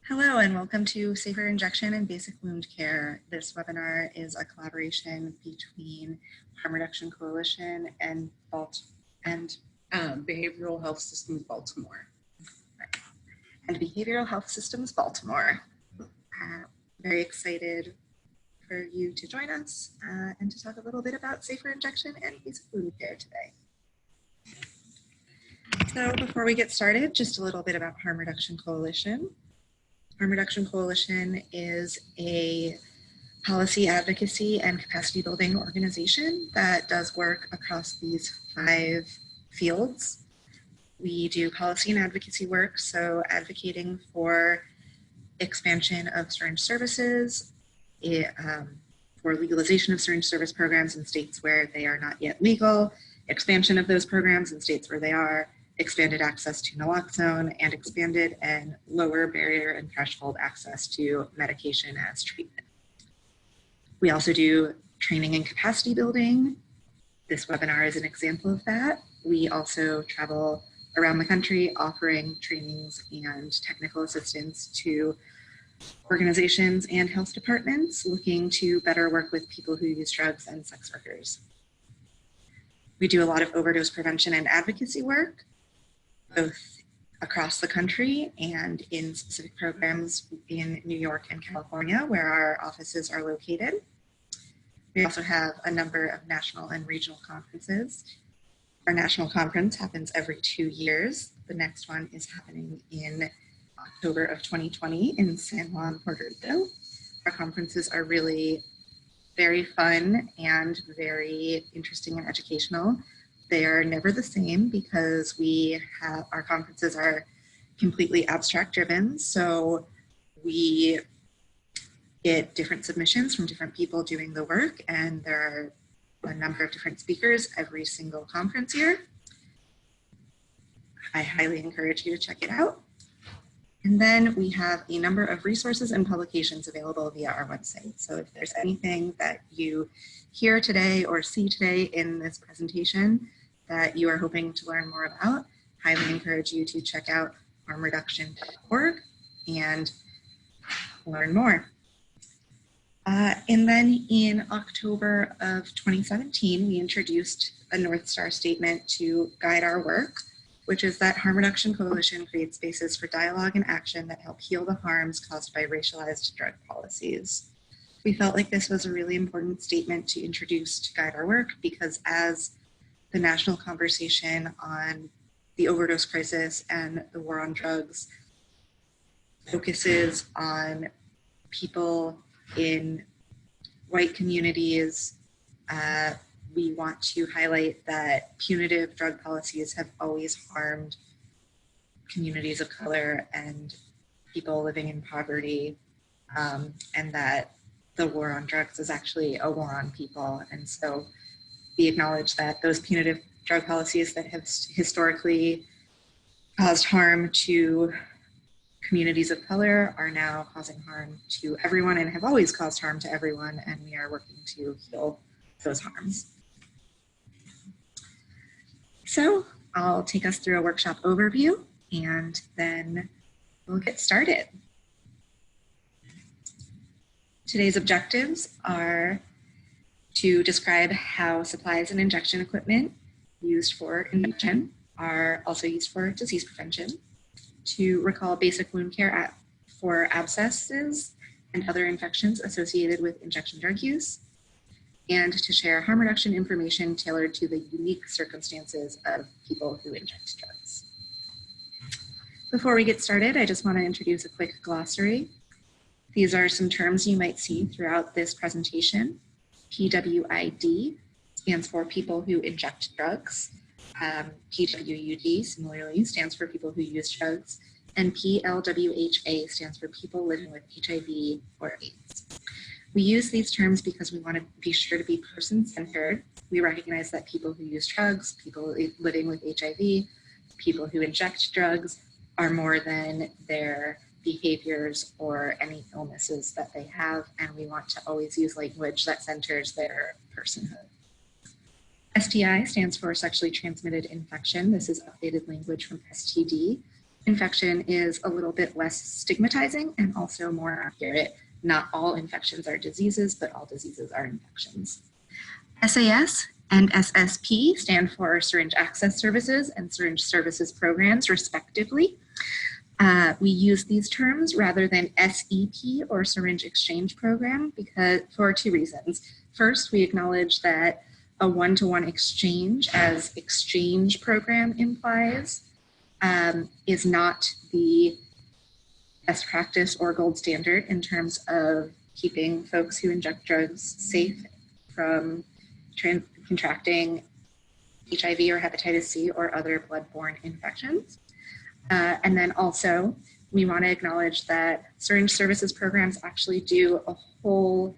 Hello and welcome to Safer Injection and Basic Wound Care. This webinar is a collaboration between Harm Reduction Coalition and Behavioral Health Systems Baltimore. And Behavioral Health Systems Baltimore. Very excited for you to join us and to talk a little bit about safer injection and basic wound care today. So before we get started, just a little bit about Harm Reduction Coalition. Harm Reduction Coalition is a policy advocacy and capacity building organization that does work across these 5 fields. We do policy and advocacy work, so advocating for expansion of syringe services, for legalization of syringe service programs in states where they are not yet legal, expansion of those programs in states where they are, expanded access to naloxone, and expanded and lower barrier and threshold access to medication as treatment. We also do training and capacity building. This webinar is an example of that. We also travel around the country offering trainings and technical assistance to organizations and health departments looking to better work with people who use drugs and sex workers. We do a lot of overdose prevention and advocacy work, both across the country and in specific programs in New York and California, where our offices are located. We also have a number of national and regional conferences. Our national conference happens every 2 years. The next one is happening in October of 2020 in San Juan, Puerto Rico. Our conferences are really very fun and very interesting and educational. They are never the same because our conferences are completely abstract driven. So we get different submissions from different people doing the work, and there are a number of different speakers every single conference year. I highly encourage you to check it out. And then we have a number of resources and publications available via our website. So if there's anything that you hear today or see today in this presentation that you are hoping to learn more about, highly encourage you to check out harmreduction.org and learn more. And then in October of 2017, we introduced a North Star statement to guide our work, which is that Harm Reduction Coalition creates spaces for dialogue and action that help heal the harms caused by racialized drug policies. We felt like this was a really important statement to introduce to guide our work because as the national conversation on the overdose crisis and the war on drugs focuses on people in white communities, we want to highlight that punitive drug policies have always harmed communities of color and people living in poverty, and that the war on drugs is actually a war on people. And so we acknowledge that those punitive drug policies that have historically caused harm to communities of color are now causing harm to everyone and have always caused harm to everyone, and we are working to heal those harms. So I'll take us through a workshop overview and then we'll get started. Today's objectives are to describe how supplies and injection equipment used for injection are also used for disease prevention, to recall basic wound care for abscesses and other infections associated with injection drug use, and to share harm reduction information tailored to the unique circumstances of people who inject drugs. Before we get started, I just want to introduce a quick glossary. These are some terms you might see throughout this presentation. PWID stands for people who inject drugs. PWUD similarly stands for people who use drugs. And PLWHA stands for people living with HIV or AIDS. We use these terms because we want to be sure to be person-centered. We recognize that people who use drugs, people living with HIV, people who inject drugs are more than their behaviors or any illnesses that they have, and we want to always use language that centers their personhood. STI stands for sexually transmitted infection. This is updated language from STD. infection is a little bit less stigmatizing and also more accurate. Not all infections are diseases, but all diseases are infections. SAS and SSP stand for Syringe Access Services and Syringe Services Programs, respectively. We use these terms rather than SEP or Syringe Exchange Program for two reasons. First, we acknowledge that a one-to-one exchange, as exchange program implies, is not the best practice or gold standard in terms of keeping folks who inject drugs safe from contracting HIV or hepatitis C or other bloodborne infections. And then also, we want to acknowledge that syringe services programs actually do a whole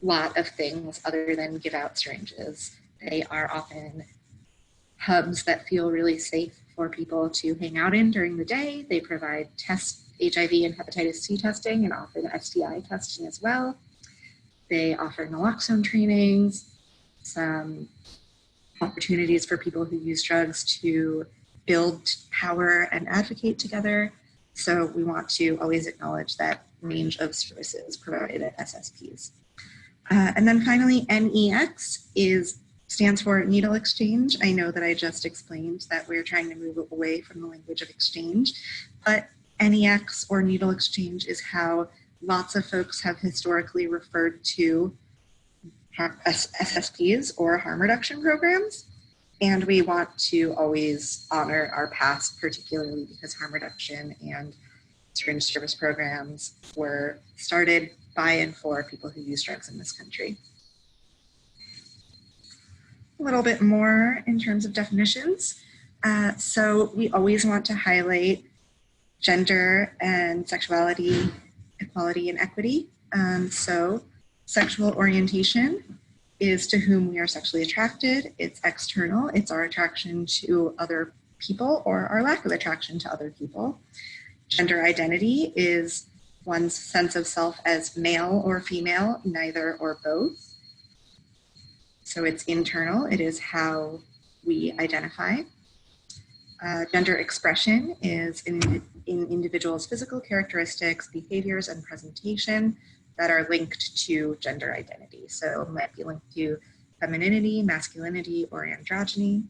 lot of things other than give out syringes. They are often hubs that feel really safe for people to hang out in during the day. They provide HIV and hepatitis C testing and often STI testing as well. They offer naloxone trainings, some opportunities for people who use drugs to build power and advocate together. So we want to always acknowledge that range of services provided at SSPs. And then finally, NEX stands for needle exchange. I know that I just explained that we're trying to move away from the language of exchange, but NEX or needle exchange is how lots of folks have historically referred to SSPs or harm reduction programs. And we want to always honor our past, particularly because harm reduction and syringe service programs were started by and for people who use drugs in this country. A little bit more in terms of definitions. So we always want to highlight gender and sexuality, equality, and equity. So sexual orientation is to whom we are sexually attracted. It's external. It's our attraction to other people or our lack of attraction to other people. Gender identity is one's sense of self as male or female, neither or both. So it's internal. It is how we identify. Gender expression is in individuals' physical characteristics, behaviors, and presentation that are linked to gender identity. So it might be linked to femininity, masculinity, or androgyny.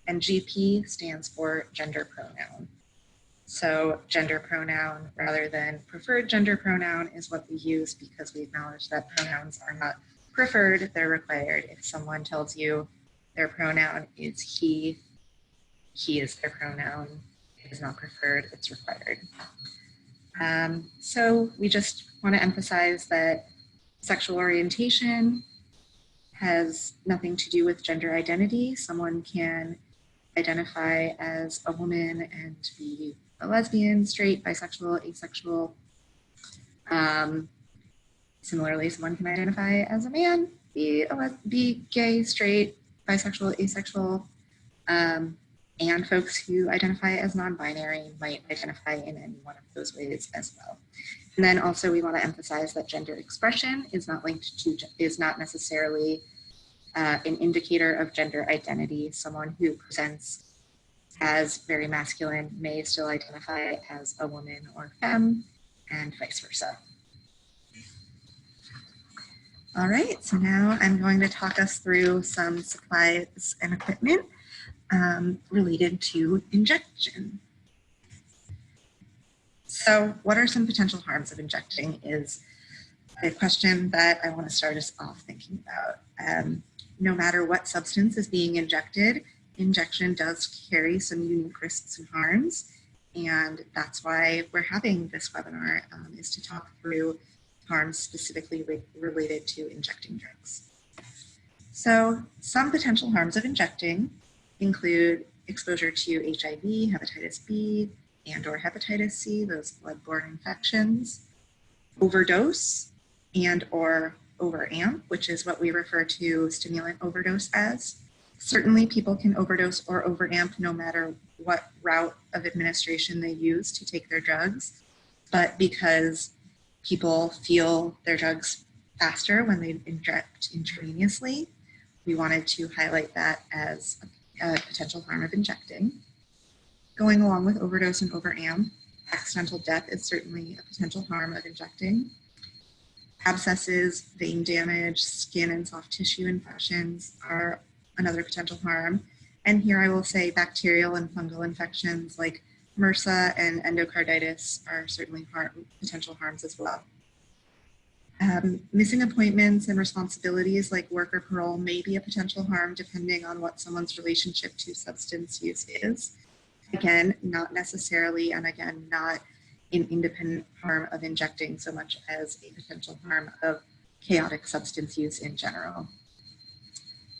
And GP stands for gender pronoun. So gender pronoun rather than preferred gender pronoun is what we use because we acknowledge that pronouns are not preferred, they're required. If someone tells you their pronoun is he is their pronoun. It is not preferred, it's required. So we just want to emphasize that sexual orientation has nothing to do with gender identity. Someone can identify as a woman and be a lesbian, straight, bisexual, asexual. Similarly, someone can identify as a man, be gay, straight, bisexual, asexual, and folks who identify as non-binary might identify in any one of those ways as well. And then also we want to emphasize that gender expression is not necessarily an indicator of gender identity. Someone who presents as very masculine may still identify as a woman or femme, and vice versa. All right, so now I'm going to talk us through some supplies and equipment related to injection. So what are some potential harms of injecting is a question that I want to start us off thinking about. No matter what substance is being injected, injection does carry some unique risks and harms, and that's why we're having this webinar, is to talk through harms specifically related to injecting drugs. So some potential harms of injecting include exposure to HIV, hepatitis B, and or hepatitis C, those bloodborne infections, overdose and or overamp, which is what we refer to stimulant overdose as. Certainly people can overdose or overamp no matter what route of administration they use to take their drugs, but because people feel their drugs faster when they inject intravenously, we wanted to highlight that as a potential harm of injecting. Going along with overdose and overam, accidental death is certainly a potential harm of injecting. Abscesses, vein damage, skin and soft tissue infections are another potential harm. And here I will say bacterial and fungal infections like MRSA and endocarditis are certainly potential harms as well. Missing appointments and responsibilities like work or parole may be a potential harm depending on what someone's relationship to substance use is. Again, not necessarily, and again, not an independent harm of injecting so much as a potential harm of chaotic substance use in general.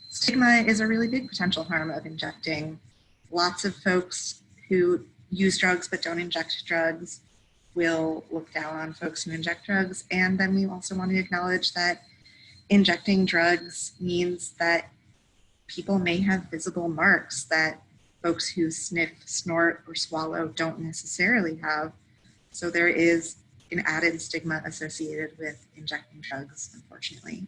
Stigma is a really big potential harm of injecting. Lots of folks who use drugs but don't inject drugs will look down on folks who inject drugs. And then we also want to acknowledge that injecting drugs means that people may have visible marks that folks who sniff, snort, or swallow don't necessarily have. So there is an added stigma associated with injecting drugs, unfortunately.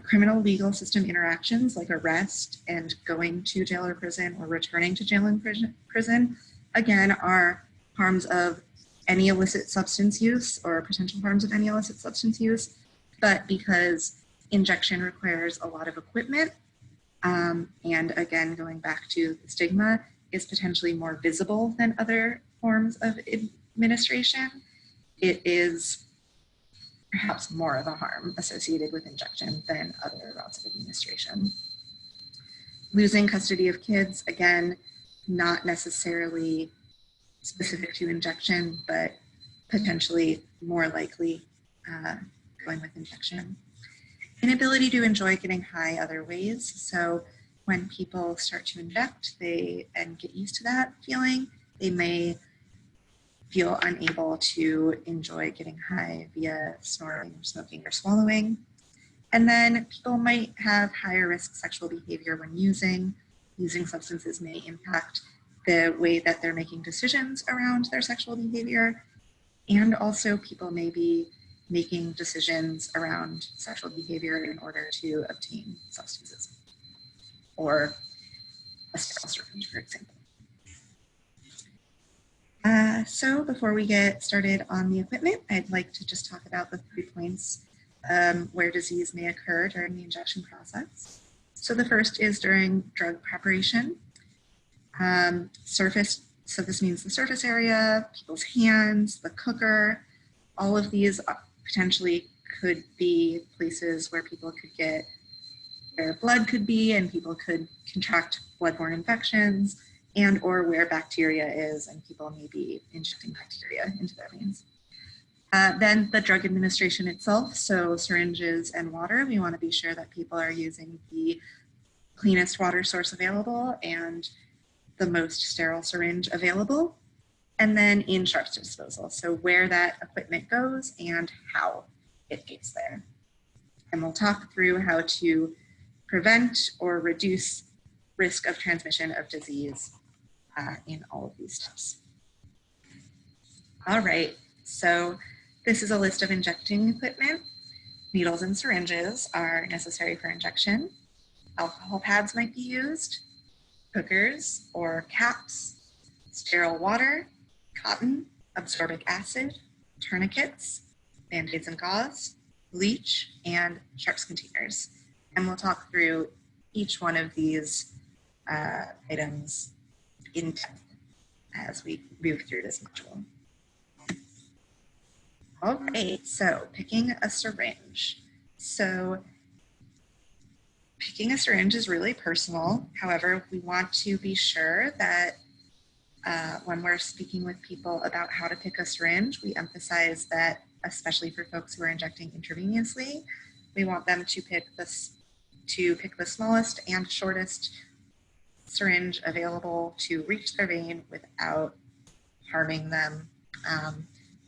Criminal legal system interactions like arrest and going to jail or prison or returning to jail and prison, again, are harms of any illicit substance use or potential harms of any illicit substance use, but because injection requires a lot of equipment, and again, going back to the stigma, is potentially more visible than other forms of administration, it is perhaps more of a harm associated with injection than other routes of administration. Losing custody of kids, again, not necessarily specific to injection, but potentially more likely going with injection. Inability to enjoy getting high other ways. So when people start to inject and get used to that feeling, they may feel unable to enjoy getting high via snorting or smoking or swallowing. And then people might have higher risk sexual behavior when using. Using substances may impact the way that they're making decisions around their sexual behavior. And also people may be making decisions around sexual behavior in order to obtain substances or a sterile syringe, for example. So before we get started on the equipment, I'd like to just talk about the 3 points where disease may occur during the injection process. So the first is during drug preparation. Surface, so this means the surface area, people's hands, the cooker, all of these potentially could be places where people could get, where blood could be and people could contract bloodborne infections, and or where bacteria is and people may be injecting bacteria into their veins. Then the drug administration itself, so syringes and water, we want to be sure that people are using the cleanest water source available and the most sterile syringe available. And then in sharps disposal, so where that equipment goes and how it gets there. And we'll talk through how to prevent or reduce risk of transmission of disease in all of these steps. All right, so this is a list of injecting equipment. Needles and syringes are necessary for injection. Alcohol pads might be used, cookers or caps, sterile water, cotton, absorbic acid, tourniquets, band-aids and gauze, bleach, and sharps containers. And we'll talk through each one of these items in depth as we move through this module. All right, so picking a syringe. So picking a syringe is really personal. However, we want to be sure that when we're speaking with people about how to pick a syringe, we emphasize that, especially for folks who are injecting intravenously, we want them to pick the smallest and shortest syringe available to reach their vein without harming them,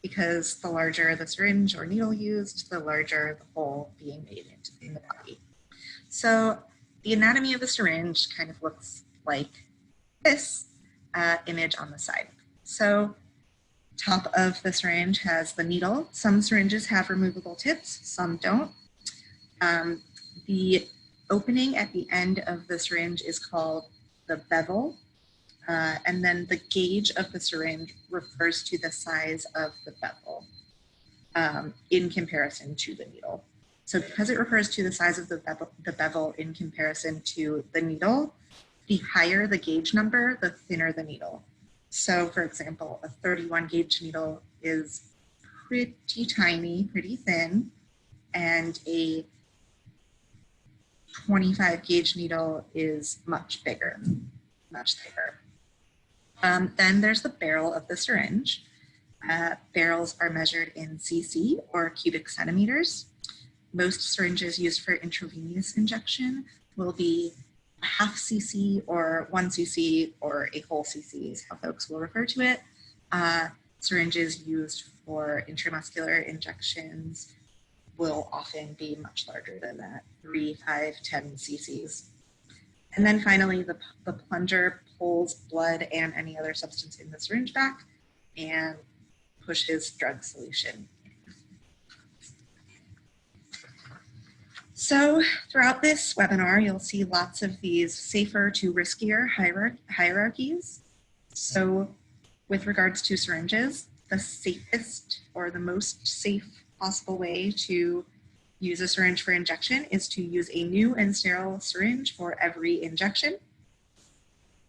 because the larger the syringe or needle used, the larger the hole being made in the body. So the anatomy of the syringe kind of looks like this image on the side. So top of the syringe has the needle. Some syringes have removable tips, some don't. The opening at the end of the syringe is called the BEVEL. And then the gauge of the syringe refers to the size of the bevel in comparison to the needle. So because it refers to the size of the bevel in comparison to the needle, the higher the gauge number, the thinner the needle. So for example, a 31 gauge needle is pretty tiny, pretty thin, and a 25 gauge needle is much bigger, much thicker. Then there's the barrel of the syringe. Barrels are measured in cc or cubic centimeters. Most syringes used for intravenous injection will be a half cc or 1 cc or a whole cc is how folks will refer to it. Syringes used for intramuscular injections will often be much larger than that, 3, 5, 10 cc's. And then finally, the plunger pulls blood and any other substance in the syringe back and pushes drug solution. So throughout this webinar, you'll see lots of these safer to riskier hierarchies. So with regards to syringes, the safest or the most safe possible way to use a syringe for injection is to use a new and sterile syringe for every injection.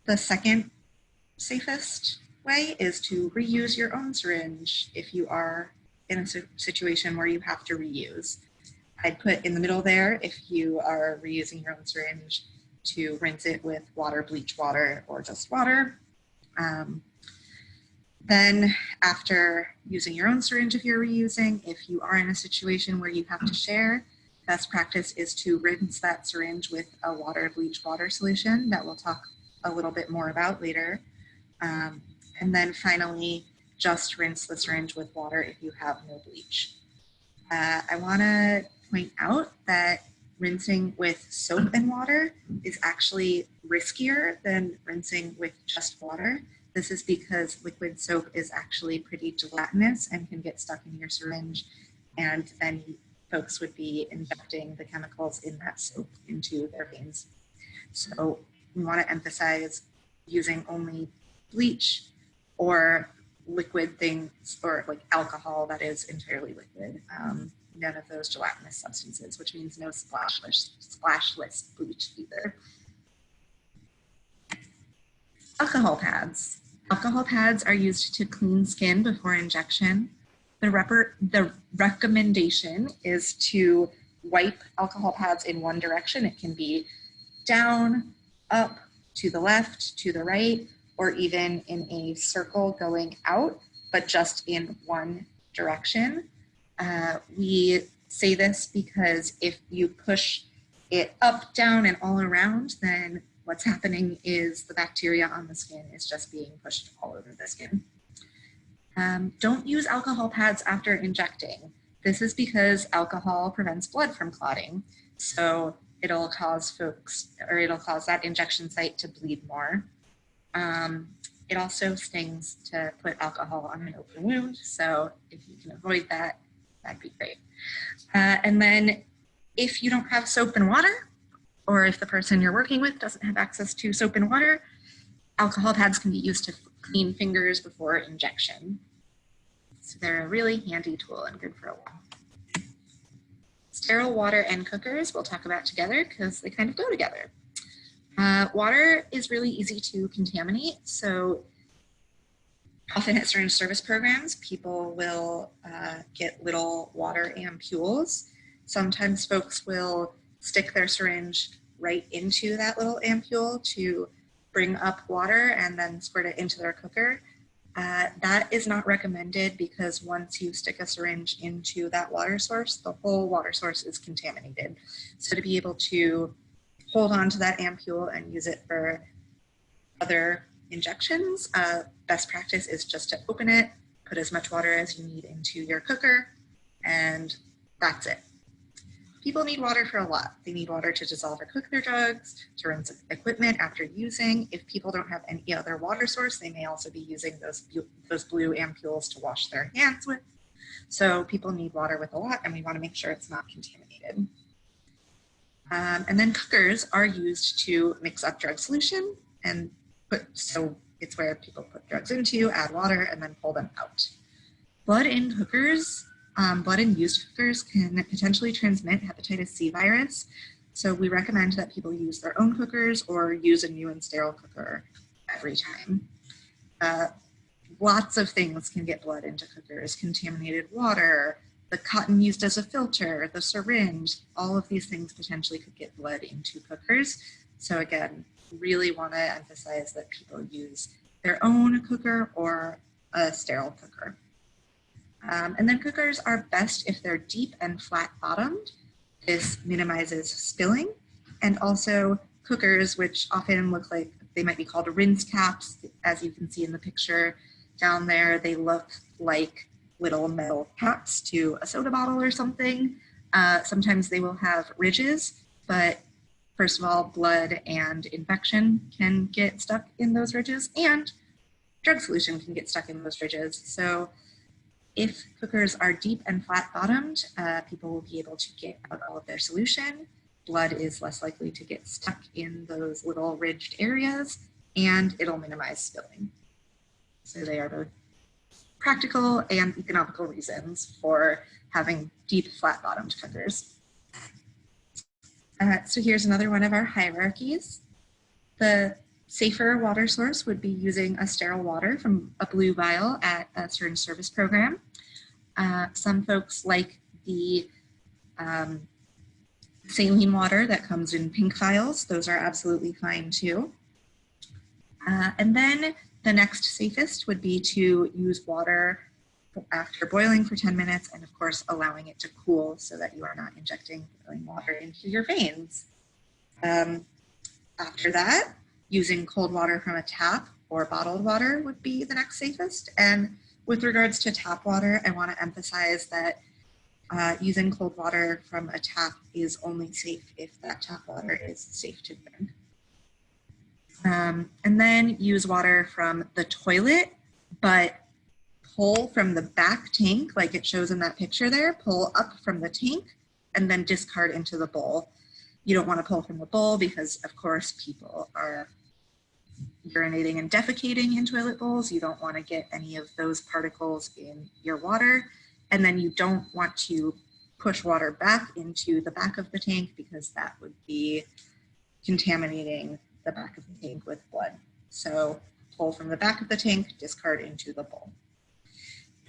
The second safest way is to reuse your own syringe if you are in a situation where you have to reuse. I'd put in the middle there, if you are reusing your own syringe, to rinse it with water, bleach water, or just water. Then after using your own syringe, if you're reusing, if you are in a situation where you have to share, best practice is to rinse that syringe with a water, bleach water solution that we'll talk a little bit more about later. And then finally, just rinse the syringe with water if you have no bleach. I wanna point out that rinsing with soap and water is actually riskier than rinsing with just water. This is because liquid soap is actually pretty gelatinous and can get stuck in your syringe, and then folks would be injecting the chemicals in that soap into their veins. So we want to emphasize using only bleach or liquid things, or like alcohol that is entirely liquid. None of those gelatinous substances, which means no splashless bleach either. Alcohol pads. Alcohol pads are used to clean skin before injection. The recommendation is to wipe alcohol pads in one direction. It can be down, up, to the left, to the right, or even in a circle going out, but just in one direction. We say this because if you push it up, down, and all around, then what's happening is the bacteria on the skin is just being pushed all over the skin. Don't use alcohol pads after injecting. This is because alcohol prevents blood from clotting. So it'll cause that injection site to bleed more. It also stings to put alcohol on an open wound. So if you can avoid that, that'd be great. And then if you don't have soap and water, or if the person you're working with doesn't have access to soap and water, alcohol pads can be used to clean fingers before injection. So they're a really handy tool and good for a while. Sterile water and cookers we'll talk about together because they kind of go together. Water is really easy to contaminate. So often at syringe service programs, people will get little water ampules. Sometimes folks will stick their syringe right into that little ampule to bring up water and then squirt it into their cooker. That is not recommended because once you stick a syringe into that water source, the whole water source is contaminated. So to be able to hold on to that ampule and use it for other injections, best practice is just to open it, put as much water as you need into your cooker, and that's it. People need water for a lot. They need water to dissolve or cook their drugs, to rinse equipment after using. If people don't have any other water source, they may also be using those blue ampules to wash their hands with. So people need water with a lot, and we want to make sure it's not contaminated. And then cookers are used to mix up drug solution, and It's where people put drugs into, add water, and then pull them out. Blood in cookers, blood in used cookers can potentially transmit hepatitis C virus. So we recommend that people use their own cookers or use a new and sterile cooker every time. Lots of things can get blood into cookers: contaminated water, the cotton used as a filter, the syringe, all of these things potentially could get blood into cookers. So again, really want to emphasize that people use their own cooker or a sterile cooker. And then cookers are best if they're deep and flat bottomed. This minimizes spilling. And also cookers, which often look like they might be called rinse caps, as you can see in the picture down there, they look like little metal caps to a soda bottle or something. Sometimes they will have ridges, but first of all, blood and infection can get stuck in those ridges, and drug solution can get stuck in those ridges. So if cookers are deep and flat bottomed, people will be able to get out all of their solution. Blood is less likely to get stuck in those little ridged areas, and it'll minimize spilling. So they are both practical and economical reasons for having deep, flat-bottomed cookers. So here's another one of our hierarchies. The safer water source would be using a sterile water from a blue vial at a certain service program. Some folks like the saline water that comes in pink vials. Those are absolutely fine too. And then the next safest would be to use water after boiling for 10 minutes and of course allowing it to cool so that you are not injecting boiling water into your veins. After that, using cold water from a tap or bottled water would be the next safest. And with regards to tap water, I want to emphasize that using cold water from a tap is only safe if that tap water is safe to drink. And then use water from the toilet, but pull from the back tank, like it shows in that picture there, pull up from the tank and then discard into the bowl. You don't want to pull from the bowl because of course people are urinating and defecating in toilet bowls. You don't want to get any of those particles in your water. And then you don't want to push water back into the back of the tank because that would be contaminating the back of the tank with blood. So pull from the back of the tank, discard into the bowl.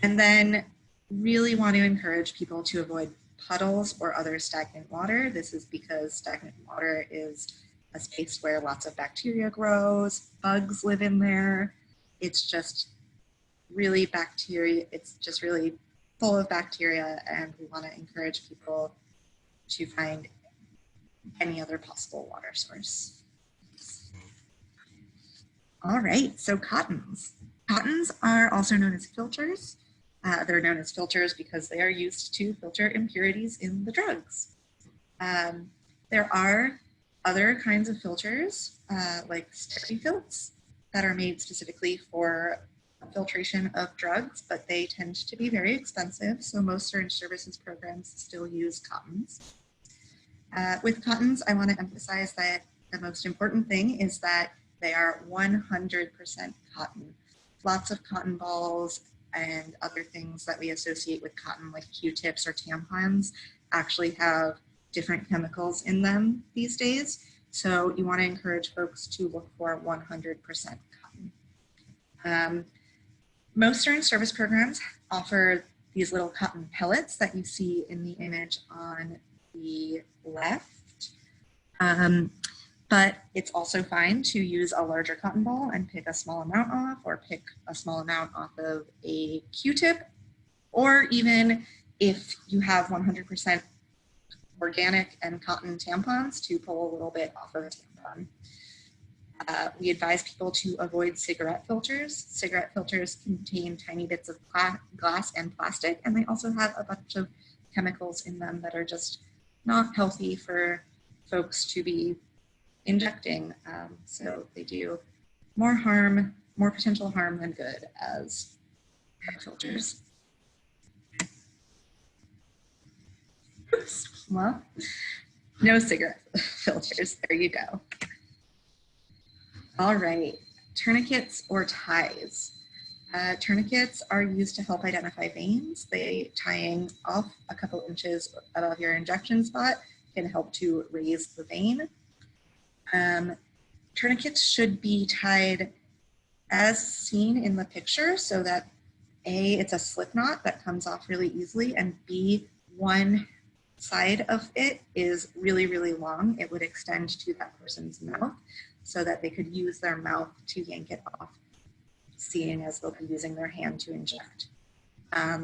And then really want to encourage people to avoid puddles or other stagnant water. This is because stagnant water is a space where lots of bacteria grows, bugs live in there. It's just really really full of bacteria, and we want to encourage people to find any other possible water source. All right, so cottons. Cottons are also known as filters. They're known as filters because they are used to filter impurities in the drugs. There are other kinds of filters, like Steri-Filts, that are made specifically for filtration of drugs, but they tend to be very expensive, so most syringe services programs still use cottons. With cottons, I want to emphasize that the most important thing is that they are 100% cotton. Lots of cotton balls and other things that we associate with cotton, like Q-tips or tampons, actually have different chemicals in them these days. So you want to encourage folks to look for 100% cotton. Most syringe service programs offer these little cotton pellets that you see in the image on the left. But it's also fine to use a larger cotton ball and pick a small amount off, or pick a small amount off of a Q-tip, or even if you have 100% organic and cotton tampons, to pull a little bit off of a tampon. We advise people to avoid cigarette filters. Cigarette filters contain tiny bits of glass and plastic, and they also have a bunch of chemicals in them that are just not healthy for folks to be injecting. So they do more potential harm than good as filters. Oops. Well, no cigarette filters. There you go. All right. Tourniquets or ties. Tourniquets are used to help identify veins. Tying off a couple inches above your injection spot can help to raise the vein. Tourniquets should be tied as seen in the picture so that A, it's a slip knot that comes off really easily, and B, one side of it is really, really long. It would extend to that person's mouth so that they could use their mouth to yank it off, seeing as they'll be using their hand to inject.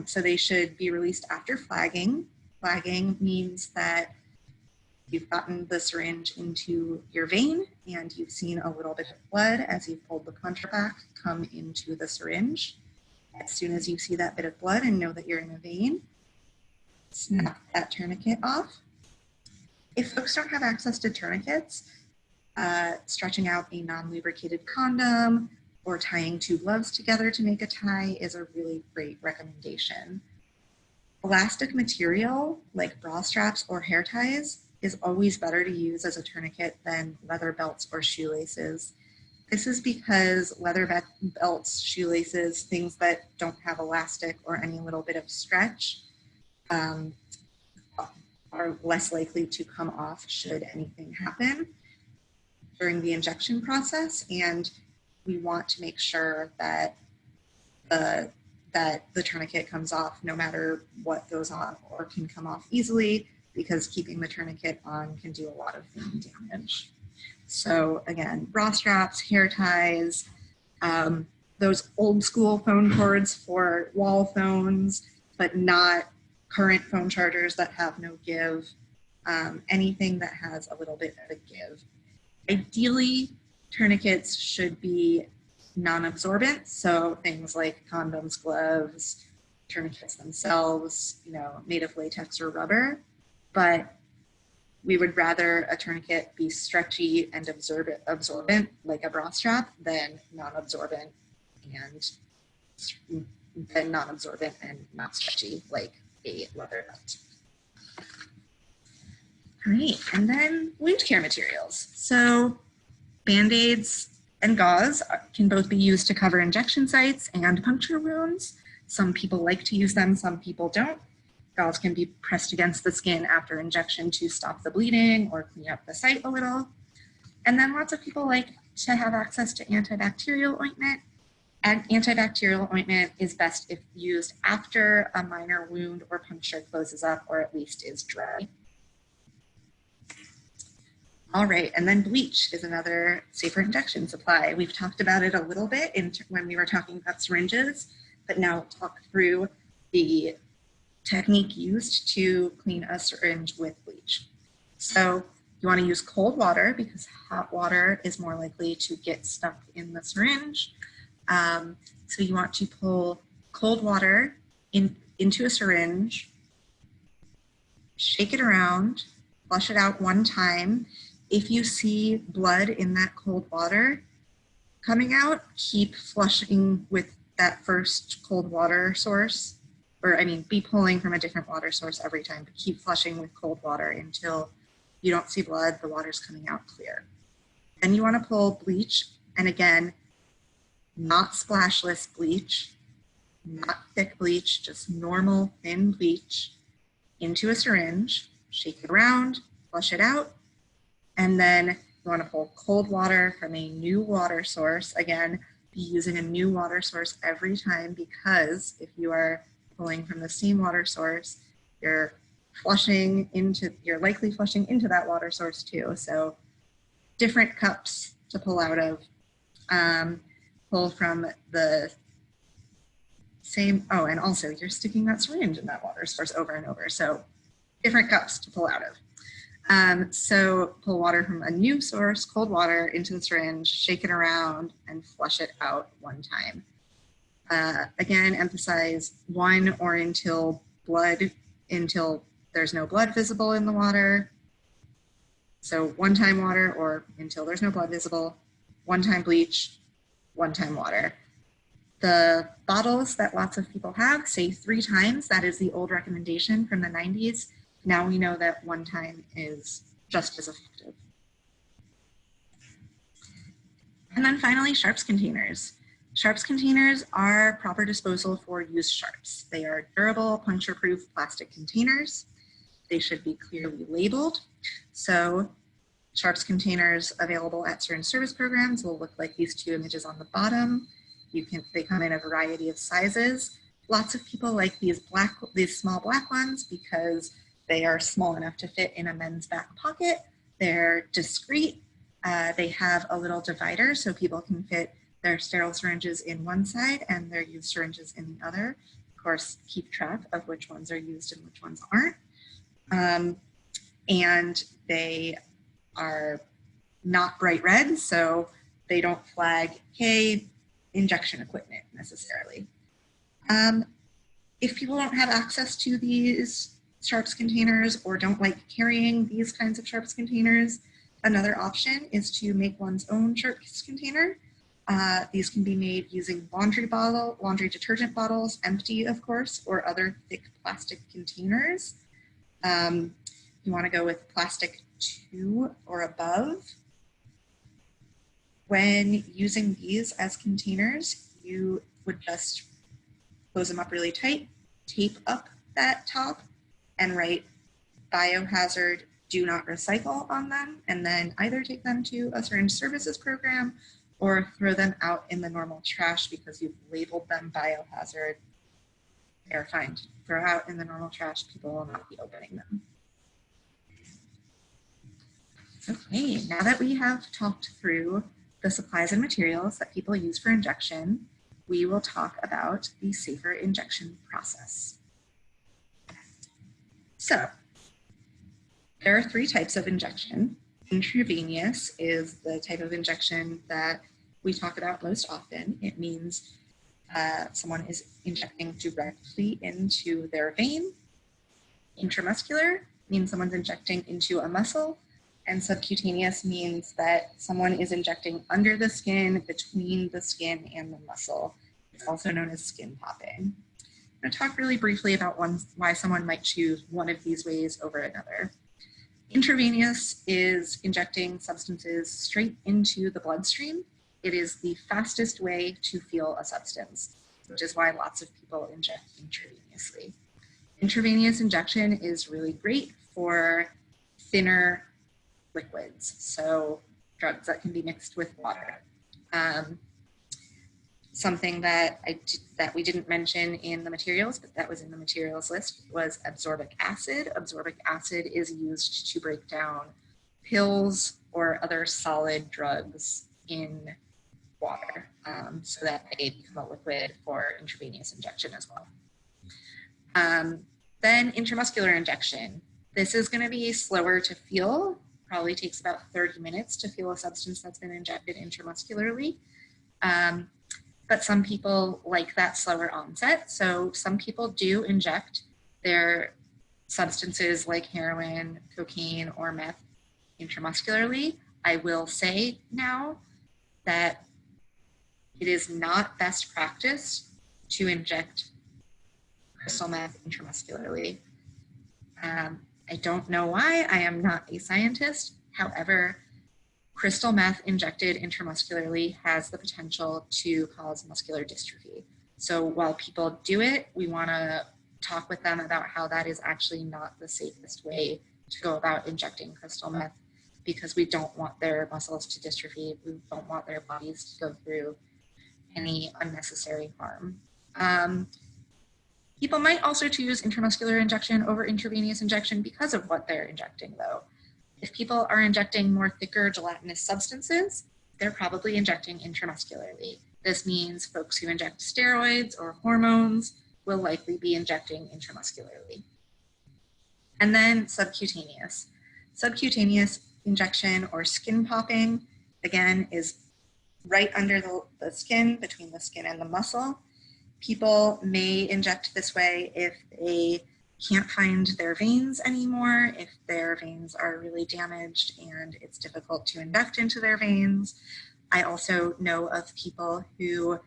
So they should be released after flagging. Flagging means that you've gotten the syringe into your vein and you've seen a little bit of blood as you've pulled the contra back come into the syringe. As soon as you see that bit of blood and know that you're in a vein, snap that tourniquet off. If folks don't have access to tourniquets, stretching out a non-lubricated condom or tying two gloves together to make a tie is a really great recommendation. Elastic material like bra straps or hair ties is always better to use as a tourniquet than leather belts or shoelaces. This is because leather belts, shoelaces, things that don't have elastic or any little bit of stretch are less likely to come off should anything happen during the injection process. And we want to make sure that the tourniquet comes off no matter what goes on, or can come off easily, because keeping the tourniquet on can do a lot of vein damage. So again, bra straps, hair ties, those old school phone cords for wall phones, but not current phone chargers that have no give, anything that has a little bit of a give. Ideally, tourniquets should be non-absorbent, so things like condoms, gloves, tourniquets themselves, made of latex or rubber, but we would rather a tourniquet be stretchy and absorbent like a bra strap than non-absorbent and not stretchy like a leather belt. All right, and then wound care materials. So Band-Aids and gauze can both be used to cover injection sites and puncture wounds. Some people like to use them, some people don't. Gauze can be pressed against the skin after injection to stop the bleeding or clean up the site a little. And then lots of people like to have access to antibacterial ointment. And antibacterial ointment is best if used after a minor wound or puncture closes up, or at least is dry. All right, and then bleach is another safer injection supply. We've talked about it a little bit when we were talking about syringes, but now we'll talk through the technique used to clean a syringe with bleach. So you want to use cold water because hot water is more likely to get stuck in the syringe. So you want to pull cold water into a syringe, shake it around, flush it out one time. If you see blood in that cold water coming out, keep flushing with that first cold water source, be pulling from a different water source every time, but keep flushing with cold water until you don't see blood, the water's coming out clear. Then you want to pull bleach, and again, not splashless bleach, not thick bleach, just normal thin bleach into a syringe, shake it around, flush it out, and then you want to pull cold water from a new water source. Again, be using a new water source every time, because if you are pulling from the same water source, you're likely flushing into that water source too. So different cups to pull out of. Pull from the same, and also you're sticking that syringe in that water source over and over. So different cups to pull out of. So pull water from a new source, cold water, into the syringe, shake it around, and flush it out one time. Again, emphasize one or until there's no blood visible in the water. So one time water or until there's no blood visible, one time bleach, one time water. The bottles that lots of people have say 3 times. That is the old recommendation from the 90s. Now we know that one time is just as effective. And then finally, sharps containers. Sharps containers are proper disposal for used sharps. They are durable, puncture-proof plastic containers. They should be clearly labeled. So sharps containers available at certain service programs will look like these two images on the bottom. They come in a variety of sizes. Lots of people like these small black ones because they are small enough to fit in a men's back pocket. They're discreet. They have a little divider so people can fit their sterile syringes in one side and their used syringes in the other. Of course, keep track of which ones are used and which ones aren't. And they are not bright red, so they don't flag, hey, injection equipment necessarily. If people don't have access to these sharps containers or don't like carrying these kinds of sharps containers, another option is to make one's own sharps container. These can be made using laundry detergent bottles, empty of course, or other thick plastic containers. You want to go with plastic 2 or above. When using these as containers, you would just close them up really tight, tape up that top, and write biohazard, do not recycle on them, and then either take them to a syringe services program or throw them out in the normal trash because you've labeled them biohazard. They're fine to throw out in the normal trash. People will not be opening them. Okay, now that we have talked through the supplies and materials that people use for injection, we will talk about the safer injection process. So, there are 3 types of injection. Intravenous is the type of injection that we talk about most often. It means someone is injecting directly into their vein. Intramuscular means someone's injecting into a muscle. And subcutaneous means that someone is injecting under the skin, between the skin and the muscle. It's also known as skin popping. I'm going to talk really briefly about why someone might choose one of these ways over another. Intravenous is injecting substances straight into the bloodstream. It is the fastest way to feel a substance, which is why lots of people inject intravenously. Intravenous injection is really great for thinner liquids, so drugs that can be mixed with water. Something that we didn't mention in the materials, but that was in the materials list, was absorbic acid. Absorbic acid is used to break down pills or other solid drugs in water so that they become a liquid for intravenous injection as well. Then intramuscular injection. This is going to be slower to feel. Probably takes about 30 minutes to feel a substance that's been injected intramuscularly. But some people like that slower onset. So some people do inject their substances like heroin, cocaine, or meth intramuscularly. I will say now that it is not best practice to inject crystal meth intramuscularly. I don't know why. I am not a scientist. However, crystal meth injected intramuscularly has the potential to cause muscular dystrophy. So while people do it, we want to talk with them about how that is actually not the safest way to go about injecting crystal meth, because we don't want their muscles to dystrophy. We don't want their bodies to go through any unnecessary harm. People might also choose intramuscular injection over intravenous injection because of what they're injecting, though. If people are injecting more thicker gelatinous substances, they're probably injecting intramuscularly. This means folks who inject steroids or hormones will likely be injecting intramuscularly. And then subcutaneous. Subcutaneous injection or skin popping, again, is right under the skin, between the skin and the muscle. People may inject this way if they can't find their veins anymore, if their veins are really damaged and it's difficult to inject into their veins. I also know of people who,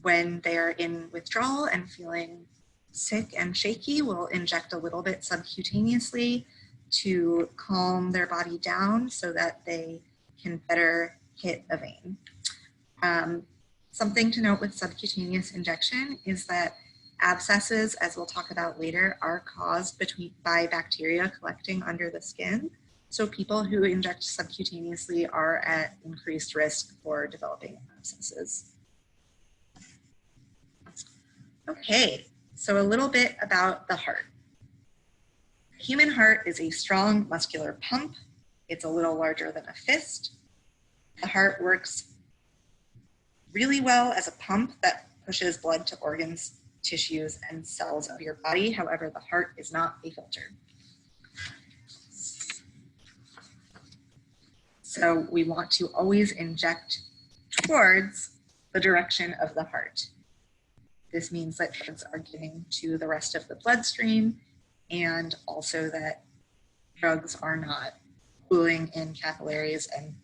when they're in withdrawal and feeling sick and shaky, will inject a little bit subcutaneously to calm their body down so that they can better hit a vein. Something to note with subcutaneous injection is that abscesses, as we'll talk about later, are caused by bacteria collecting under the skin. So people who inject subcutaneously are at increased risk for developing abscesses. Okay, so a little bit about the heart. The human heart is a strong muscular pump. It's a little larger than a fist. The heart works really well as a pump that pushes blood to organs, tissues, and cells of your body. However, the heart is not a filter. So we want to always inject towards the direction of the heart. This means that drugs are getting to the rest of the bloodstream, and also that drugs are not pooling in capillaries and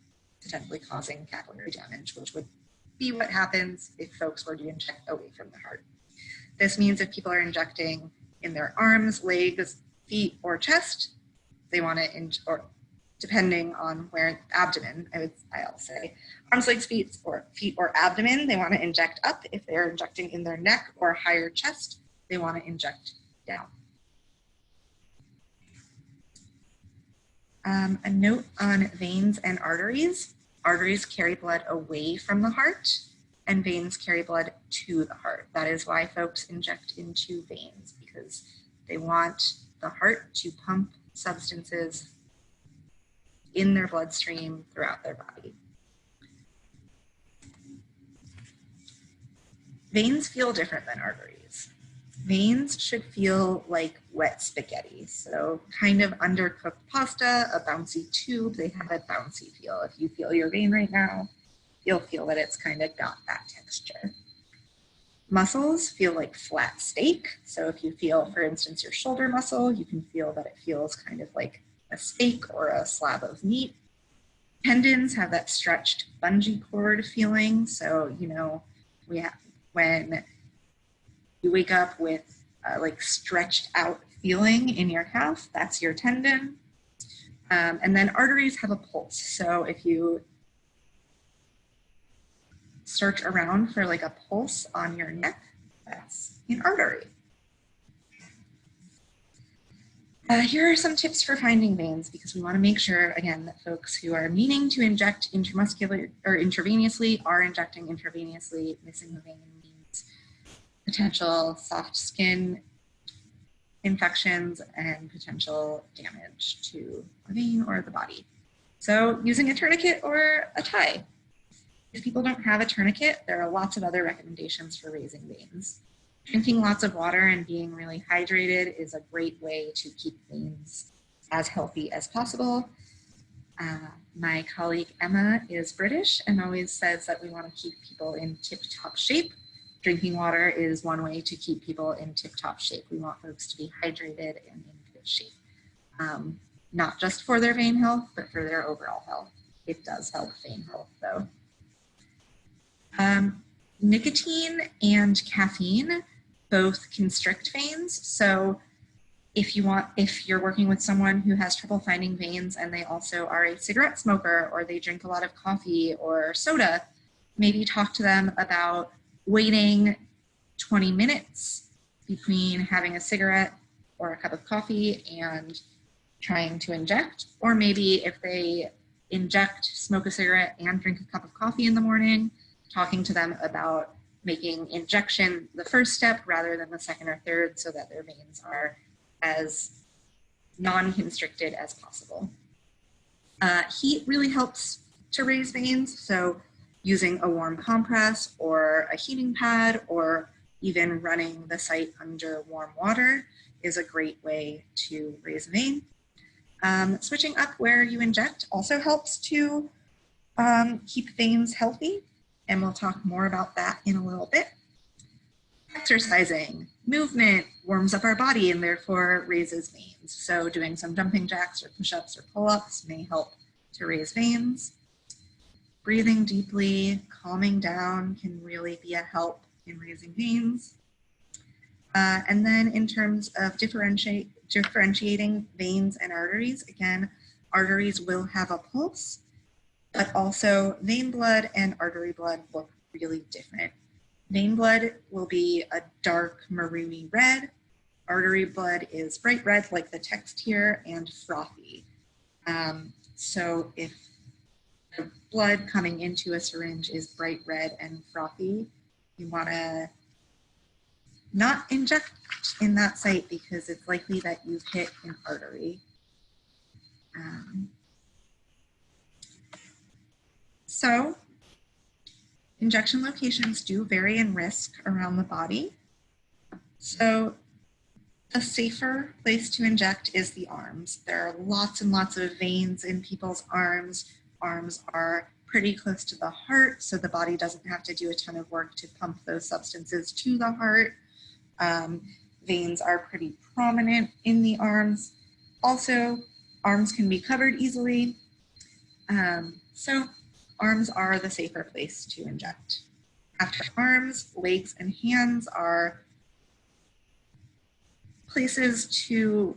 potentially causing capillary damage, which would be what happens if folks were to inject away from the heart. This means if people are injecting in their arms, legs, feet, or chest, they want to, or depending on where, abdomen, I'll say, arms, legs, feet, or abdomen, they want to inject up. If they're injecting in their neck or higher chest, they want to inject down. A note on veins and arteries. Arteries carry blood away from the heart, and veins carry blood to the heart. That is why folks inject into veins, because they want the heart to pump substances in their bloodstream throughout their body. Veins feel different than arteries. Veins should feel like wet spaghetti, so kind of undercooked pasta, a bouncy tube. They have a bouncy feel. If you feel your vein right now, you'll feel that it's kind of got that texture. Muscles feel like flat steak. So if you feel, for instance, your shoulder muscle, you can feel that it feels kind of like a steak or a slab of meat. Tendons have that stretched bungee cord feeling. So, you know, when you wake up with like stretched out feeling in your calf, that's your tendon. And then arteries have a pulse. So if you search around for like a pulse on your neck, that's an artery. Here are some tips for finding veins, because we want to make sure, again, that folks who are meaning to inject intramuscular or intravenously are injecting intravenously. Missing the vein means potential soft skin infections and potential damage to the vein or the body. So using a tourniquet or a tie. If people don't have a tourniquet, there are lots of other recommendations for raising veins. Drinking lots of water and being really hydrated is a great way to keep veins as healthy as possible. My colleague Emma is British and always says that we want to keep people in tip-top shape. Drinking water is one way to keep people in tip-top shape. We want folks to be hydrated and in good shape. Not just for their vein health, but for their overall health. It does help vein health though. Nicotine and caffeine both constrict veins. So if you're working with someone who has trouble finding veins and they also are a cigarette smoker or they drink a lot of coffee or soda, maybe talk to them about waiting 20 minutes between having a cigarette or a cup of coffee and trying to inject. Or maybe if they inject, smoke a cigarette, and drink a cup of coffee in the morning, talking to them about making injection the first step rather than the second or third, so that their veins are as non-constricted as possible. Heat really helps to raise veins, so using a warm compress or a heating pad or even running the site under warm water is a great way to raise a vein. Switching up where you inject also helps to keep veins healthy, and we'll talk more about that in a little bit. Exercising, movement warms up our body and therefore raises veins. So doing some jumping jacks or push-ups or pull-ups may help to raise veins. Breathing deeply, calming down can really be a help in raising veins. And then in terms of differentiating veins and arteries, again, arteries will have a pulse. But also vein blood and artery blood look really different. Vein blood will be a dark maroony red. Artery blood is bright red like the text here and frothy. So if the blood coming into a syringe is bright red and frothy, you want to not inject in that site because it's likely that you've hit an artery. So injection locations do vary in risk around the body. So a safer place to inject is the arms. There are lots and lots of veins in people's arms. Arms are pretty close to the heart, so the body doesn't have to do a ton of work to pump those substances to the heart. Veins are pretty prominent in the arms. Also, arms can be covered easily. So arms are the safer place to inject. After arms, legs and hands are places to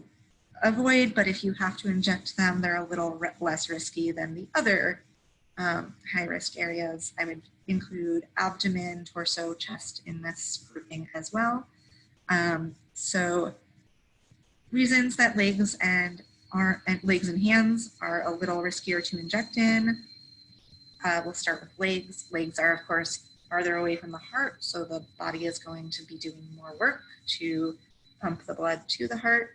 avoid, but if you have to inject them, they're a little less risky than the other high-risk areas. I would include abdomen, torso, chest in this grouping as well. So reasons that legs and hands are a little riskier to inject in. We'll start with legs. Legs are, of course, farther away from the heart, so the body is going to be doing more work to pump the blood to the heart,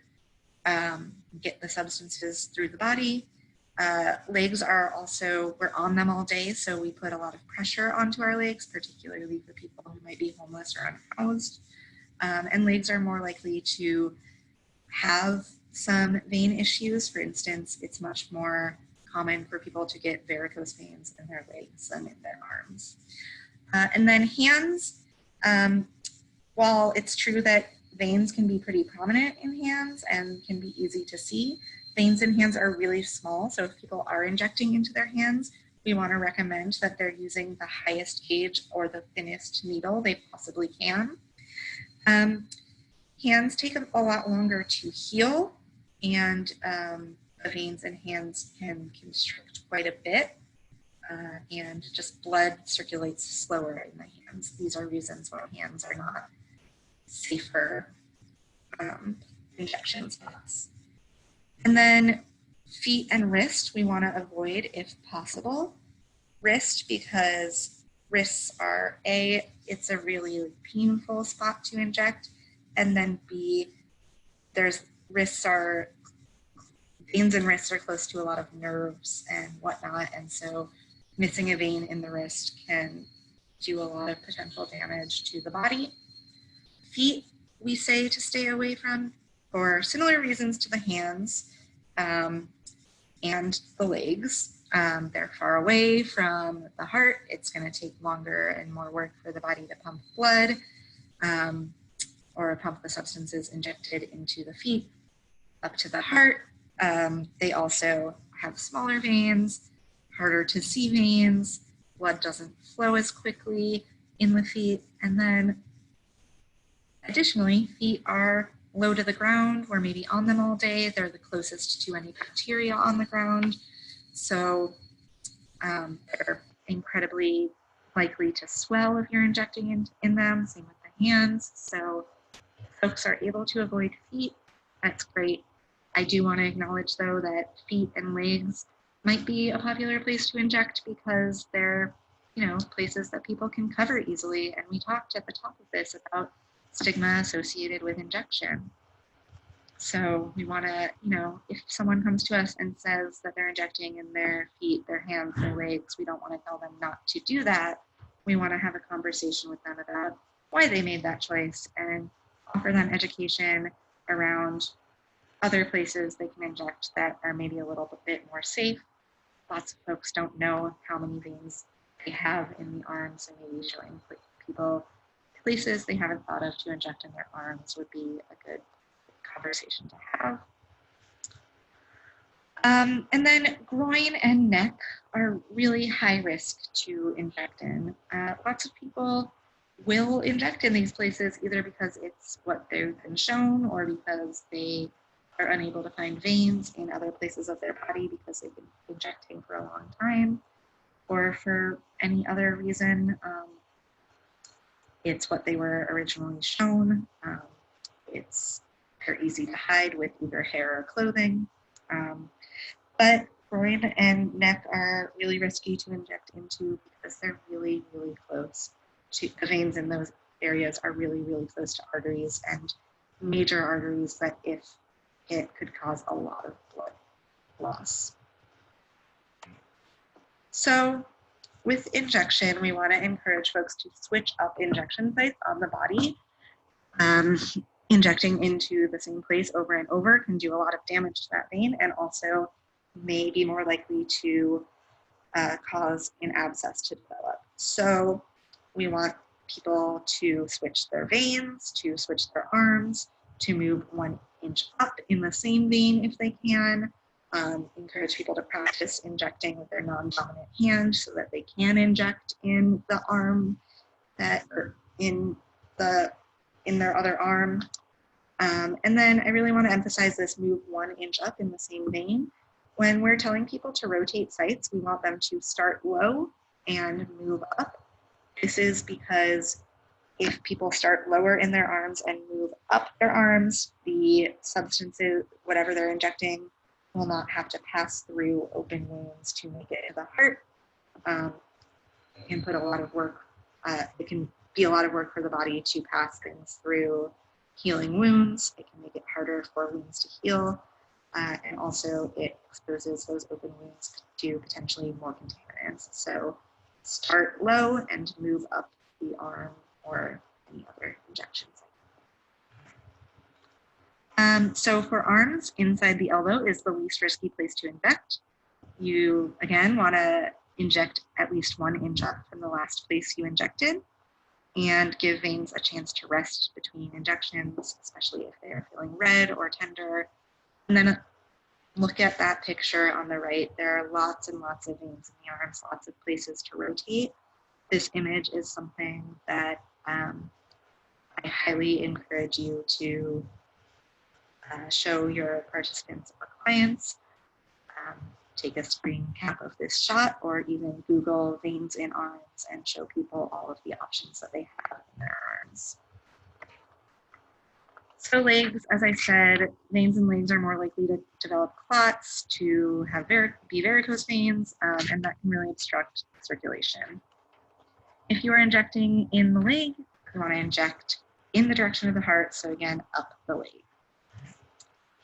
get the substances through the body. Legs are also, we're on them all day, so we put a lot of pressure onto our legs, particularly for people who might be homeless or unhoused. And legs are more likely to have some vein issues. For instance, it's much more common for people to get varicose veins in their legs than in their arms. And then hands, while it's true that veins can be pretty prominent in hands and can be easy to see, veins in hands are really small. So if people are injecting into their hands, we want to recommend that they're using the highest gauge or the thinnest needle they possibly can. Hands take a lot longer to heal, and the veins in hands can constrict quite a bit, and just blood circulates slower in the hands. These are reasons why hands are not safer injection spots. And then feet and wrist, we want to avoid if possible. Wrist, because wrists are A, it's a really painful spot to inject, and then B, veins and wrists are close to a lot of nerves and whatnot, and so missing a vein in the wrist can do a lot of potential damage to the body. Feet, we say to stay away from for similar reasons to the hands and the legs. They're far away from the heart. It's going to take longer and more work for the body to pump blood or pump the substances injected into the feet up to the heart. They also have smaller veins, harder to see veins. Blood doesn't flow as quickly in the feet. And then additionally, feet are low to the ground. We're maybe on them all day. They're the closest to any bacteria on the ground. So they're incredibly likely to swell if you're injecting in them, same with the hands. So if folks are able to avoid feet, that's great. I do want to acknowledge, though, that feet and legs might be a popular place to inject because they're, places that people can cover easily. And we talked at the top of this about stigma associated with injection. So we want to, if someone comes to us and says that they're injecting in their feet, their hands, their legs, we don't want to tell them not to do that. We want to have a conversation with them about why they made that choice and offer them education around other places they can inject that are maybe a little bit more safe. Lots of folks don't know how many veins they have in the arms, so maybe showing people places they haven't thought of to inject in their arms would be a good conversation to have. And then groin and neck are really high risk to inject in. Lots of people will inject in these places either because it's what they've been shown or because they are unable to find veins in other places of their body because they've been injecting for a long time. or for any other reason, it's what they were originally shown. They're easy to hide with either hair or clothing. But groin and neck are really risky to inject into because they're really, really close to the veins in those areas are really, really close to arteries and major arteries that if hit could cause a lot of blood loss. So with injection, we want to encourage folks to switch up injection sites on the body. Injecting into the same place over and over can do a lot of damage to that vein and also may be more likely to cause an abscess to develop. So we want people to switch their veins, to switch their arms, to move 1 inch up in the same vein if they can. Encourage people to practice injecting with their non-dominant hand so that they can inject in the arm or in their other arm. And then I really want to emphasize this move 1 inch up in the same vein. When we're telling people to rotate sites, we want them to start low and move up. This is because if people start lower in their arms and move up their arms, the substances, whatever they're injecting, will not have to pass through open wounds to make it to the heart. It can put a lot of work, it can be a lot of work for the body to pass things through healing wounds. It can make it harder for wounds to heal. And also it exposes those open wounds to potentially more contaminants. So start low and move up the arm or any other injection site. So for arms, inside the elbow is the least risky place to inject. You, again, want to inject at least 1 inch up from the last place you injected and give veins a chance to rest between injections, especially if they are feeling red or tender. And then look at that picture on the right. There are lots and lots of veins in the arms, lots of places to rotate. This image is something that I highly encourage you to show your participants or clients. Take a screen cap of this shot or even Google veins in arms and show people all of the options that they have in their arms. So legs, as I said, veins in legs are more likely to develop clots, to have be varicose veins, and that can really obstruct circulation. If you are injecting in the leg, you want to inject in the direction of the heart, so again, up the leg.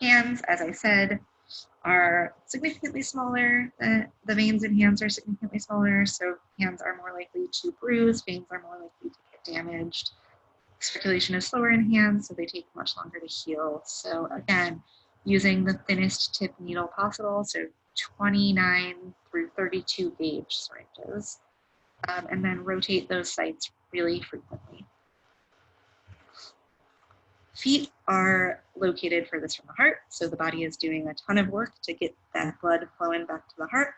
Hands, as I said, are significantly smaller. The veins in hands are significantly smaller, so hands are more likely to bruise, veins are more likely to get damaged. Circulation is slower in hands, so they take much longer to heal. So again, using the thinnest tip needle possible, so 29 through 32 gauge syringes, and then rotate those sites really frequently. Feet are located furthest from the heart, so the body is doing a ton of work to get that blood flowing back to the heart.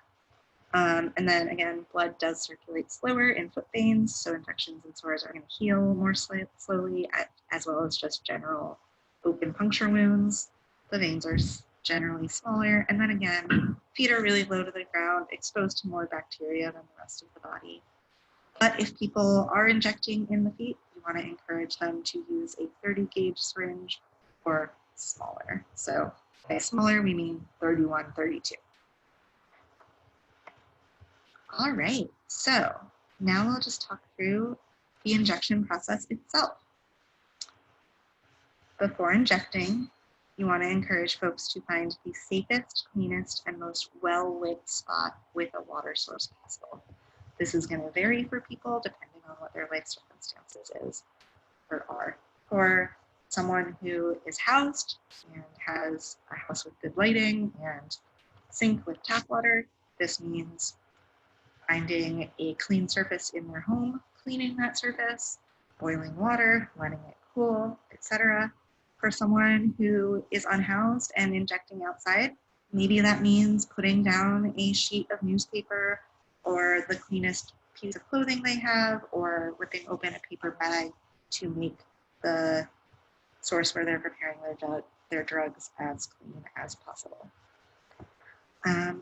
And then again, blood does circulate slower in foot veins, so infections and sores are going to heal more slowly, as well as just general open puncture wounds. The veins are generally smaller, and then again, feet are really low to the ground, exposed to more bacteria than the rest of the body. But if people are injecting in the feet, you want to encourage them to use a 30 gauge syringe or smaller. So by smaller, we mean 31, 32. All right, so now we'll just talk through the injection process itself. Before injecting, you want to encourage folks to find the safest, cleanest, and most well-lit spot with a water source possible. This is going to vary for people depending on what their life circumstances are. For someone who is housed and has a house with good lighting and sink with tap water, this means finding a clean surface in their home, cleaning that surface, boiling water, letting it cool, etc. For someone who is unhoused and injecting outside, maybe that means putting down a sheet of newspaper or the cleanest piece of clothing they have, or ripping open a paper bag to make the source where they're preparing their drugs as clean as possible.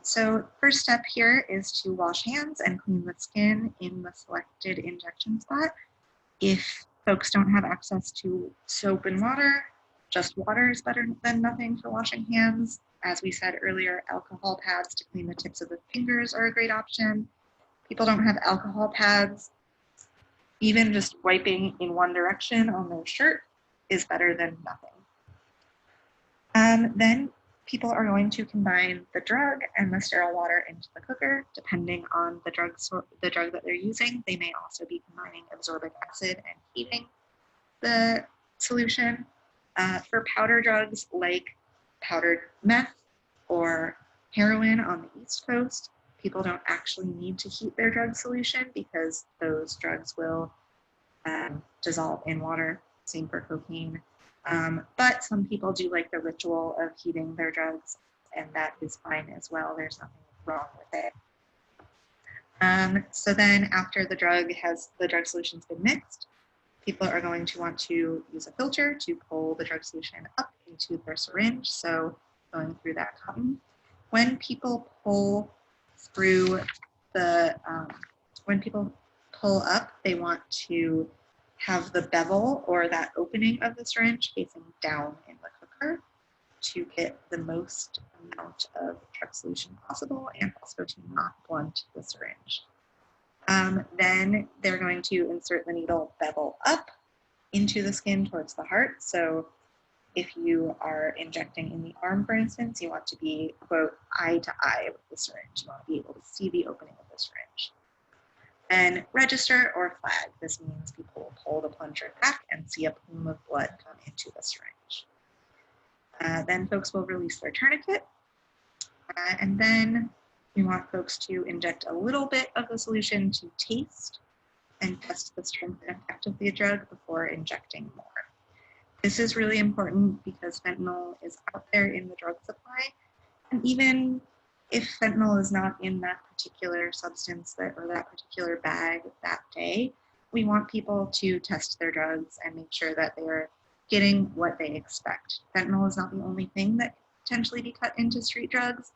So first step here is to wash hands and clean the skin in the selected injection spot. If folks don't have access to soap and water, just water is better than nothing for washing hands. As we said earlier, alcohol pads to clean the tips of the fingers are a great option. People don't have alcohol pads. Even just wiping in one direction on their shirt is better than nothing. Then people are going to combine the drug and the sterile water into the cooker, depending on the drug that they're using. They may also be combining absorbic acid and heating the solution. For powder drugs like powdered meth or heroin on the East Coast, people don't actually need to heat their drug solution because those drugs will dissolve in water. Same for cocaine. But some people do like the ritual of heating their drugs, and that is fine as well. There's nothing wrong with it. So then after the drug solution's been mixed, people are going to want to use a filter to pull the drug solution up into their syringe. So going through that cotton. When people pull through when people pull up, they want to have the bevel or that opening of the syringe facing down in the cooker to get the most amount of drug solution possible and also to not blunt the syringe. Then they're going to insert the needle bevel up into the skin towards the heart. So if you are injecting in the arm, for instance, you want to be, quote, eye to eye with the syringe. You want to be able to see the opening of the syringe. Then register or flag. This means people will pull the plunger back and see a plume of blood come into the syringe. Then folks will release their tourniquet. And then we want folks to inject a little bit of the solution to taste and test the strength and effect of the drug before injecting more. This is really important because fentanyl is out there in the drug supply. And even if fentanyl is not in that particular substance or that particular bag that day, we want people to test their drugs and make sure that they are getting what they expect. Fentanyl is not the only thing that could potentially be cut into street drugs,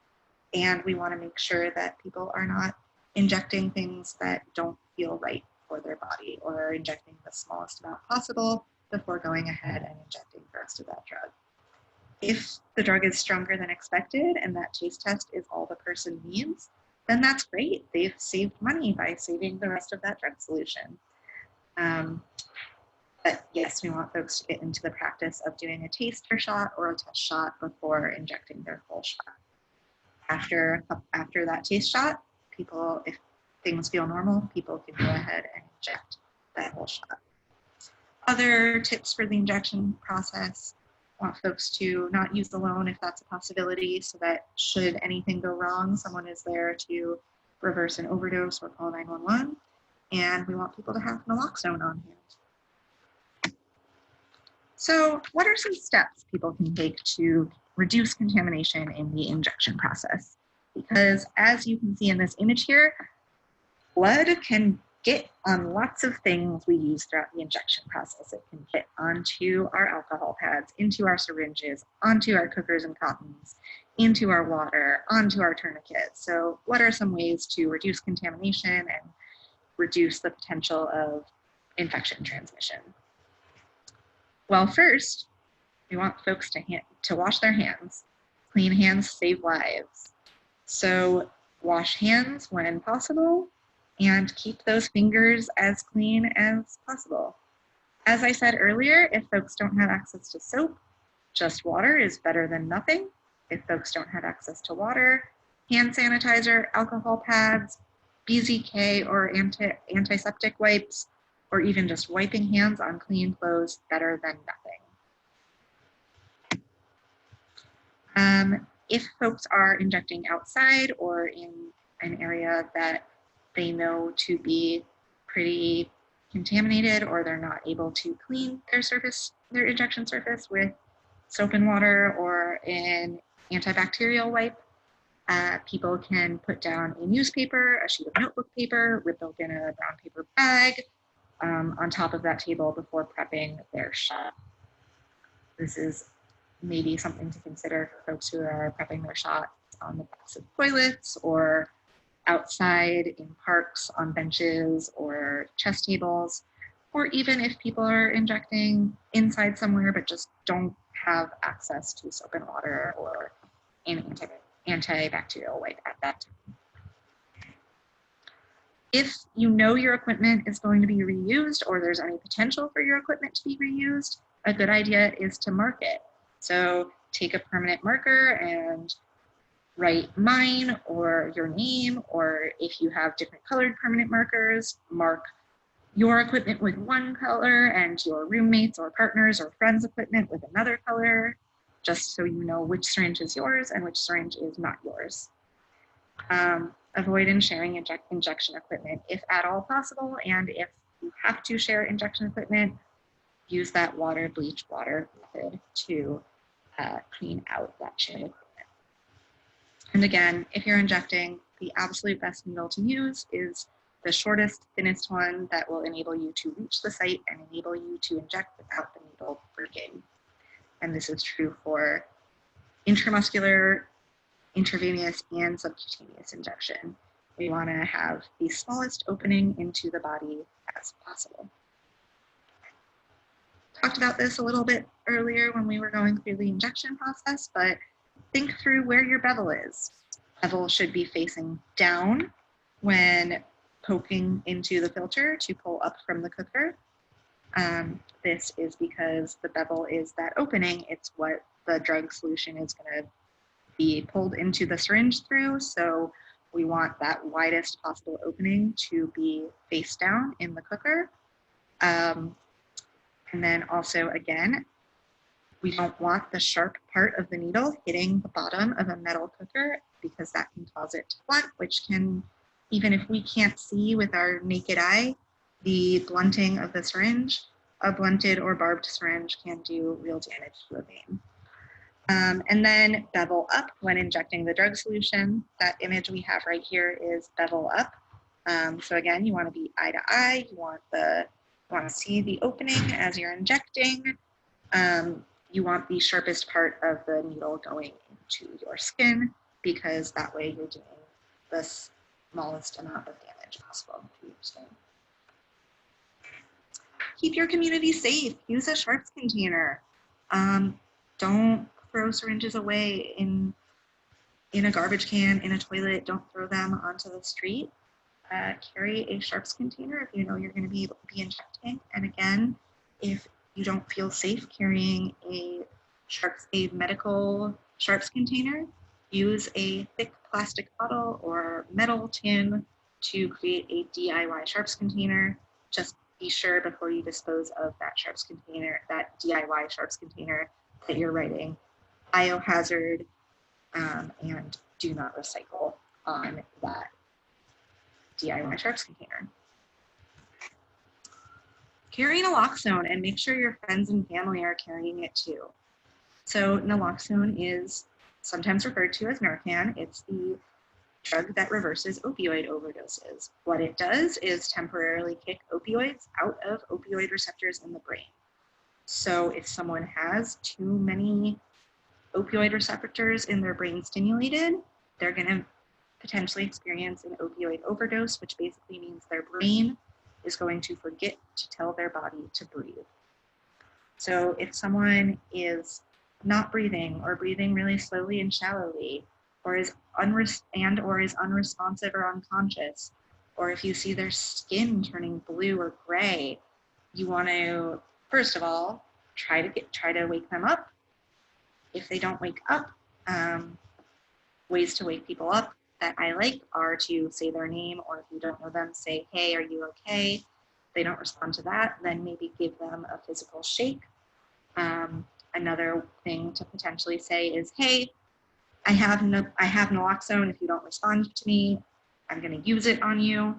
and we want to make sure that people are not injecting things that don't feel right for their body or are injecting the smallest amount possible before going ahead and injecting the rest of that drug. If the drug is stronger than expected and that taste test is all the person needs, then that's great. They've saved money by saving the rest of that drug solution. But yes, we want folks to get into the practice of doing a taster shot or a test shot before injecting their full shot. After that taste shot, people, if things feel normal, people can go ahead and inject that whole shot. Other tips for the injection process: want folks to not use the loan if that's a possibility, so that should anything go wrong, someone is there to reverse an overdose or call 911. And we want people to have naloxone on hand. So what are some steps people can take to reduce contamination in the injection process? Because as you can see in this image here, blood can get on lots of things we use throughout the injection process. It can get onto our alcohol pads, into our syringes, onto our cookers and cottons, into our water, onto our tourniquets. So what are some ways to reduce contamination and reduce the potential of infection transmission? Well, first, we want folks to wash their hands. Clean hands save lives. So wash hands when possible and keep those fingers as clean as possible. As I said earlier, if folks don't have access to soap, just water is better than nothing. If folks don't have access to water, hand sanitizer, alcohol pads, BZK or antiseptic wipes, or even just wiping hands on clean clothes, better than nothing. If folks are injecting outside or in an area that they know to be pretty contaminated, or they're not able to clean their injection surface with soap and water or an antibacterial wipe, people can put down a newspaper, a sheet of notebook paper, rip open a brown paper bag on top of that table before prepping their shot. This is maybe something to consider for folks who are prepping their shot on the backs of toilets or outside in parks on benches or chess tables, or even if people are injecting inside somewhere but just don't have access to soap and water or an antibacterial wipe at that time. If you know your equipment is going to be reused or there's any potential for your equipment to be reused, a good idea is to mark it. So take a permanent marker and write mine or your name, or if you have different colored permanent markers, mark your equipment with one color and your roommates or partners or friends' equipment with another color, just so you know which syringe is yours and which syringe is not yours. Avoid sharing injection equipment if at all possible, and if you have to share injection equipment, use that bleach water method to clean out that shared equipment. And again, if you're injecting, the absolute best needle to use is the shortest, thinnest one that will enable you to reach the site and enable you to inject without the needle breaking. And this is true for intramuscular, intravenous, and subcutaneous injection. We want to have the smallest opening into the body as possible. Talked about this a little bit earlier when we were going through the injection process, but think through where your bevel is. Bevel should be facing down when poking into the filter to pull up from the cooker. This is because the bevel is that opening. It's what the drug solution is going to be pulled into the syringe through. So we want that widest possible opening to be face down in the cooker. And then also, again, we don't want the sharp part of the needle hitting the bottom of a metal cooker because that can cause it to blunt, which can, even if we can't see with our naked eye, the blunting of the syringe, a blunted or barbed syringe can do real damage to a vein. And then bevel up when injecting the drug solution. That image we have right here is bevel up. So again, you want to be eye to eye. You want to see the opening as you're injecting. You want the sharpest part of the needle going into your skin because that way you're doing the smallest amount of damage possible to your skin. Keep your community safe. Use a sharps container. Don't throw syringes away in a garbage can, in a toilet. Don't throw them onto the street. Carry a sharps container if you know you're going to be able to be injecting. And again, if you don't feel safe carrying a medical sharps container, use a thick plastic bottle or metal tin to create a DIY sharps container. Just be sure before you dispose of that sharps container, that DIY sharps container, that you're writing biohazard and do not recycle on that DIY sharps container. Carry naloxone and make sure your friends and family are carrying it too. So naloxone is sometimes referred to as Narcan. It's the drug that reverses opioid overdoses. What it does is temporarily kick opioids out of opioid receptors in the brain. So if someone has too many opioid receptors in their brain stimulated, they're going to potentially experience an opioid overdose, which basically means their brain is going to forget to tell their body to breathe. So if someone is not breathing or breathing really slowly and shallowly, or is unresponsive or unconscious, or if you see their skin turning blue or gray, you want to, first of all, try to wake them up. If they don't wake up, ways to wake people up that I like are to say their name, or if you don't know them, say, hey, are you okay? If they don't respond to that, then maybe give them a physical shake. Another thing to potentially say is, hey, I have naloxone. If you don't respond to me, I'm going to use it on you.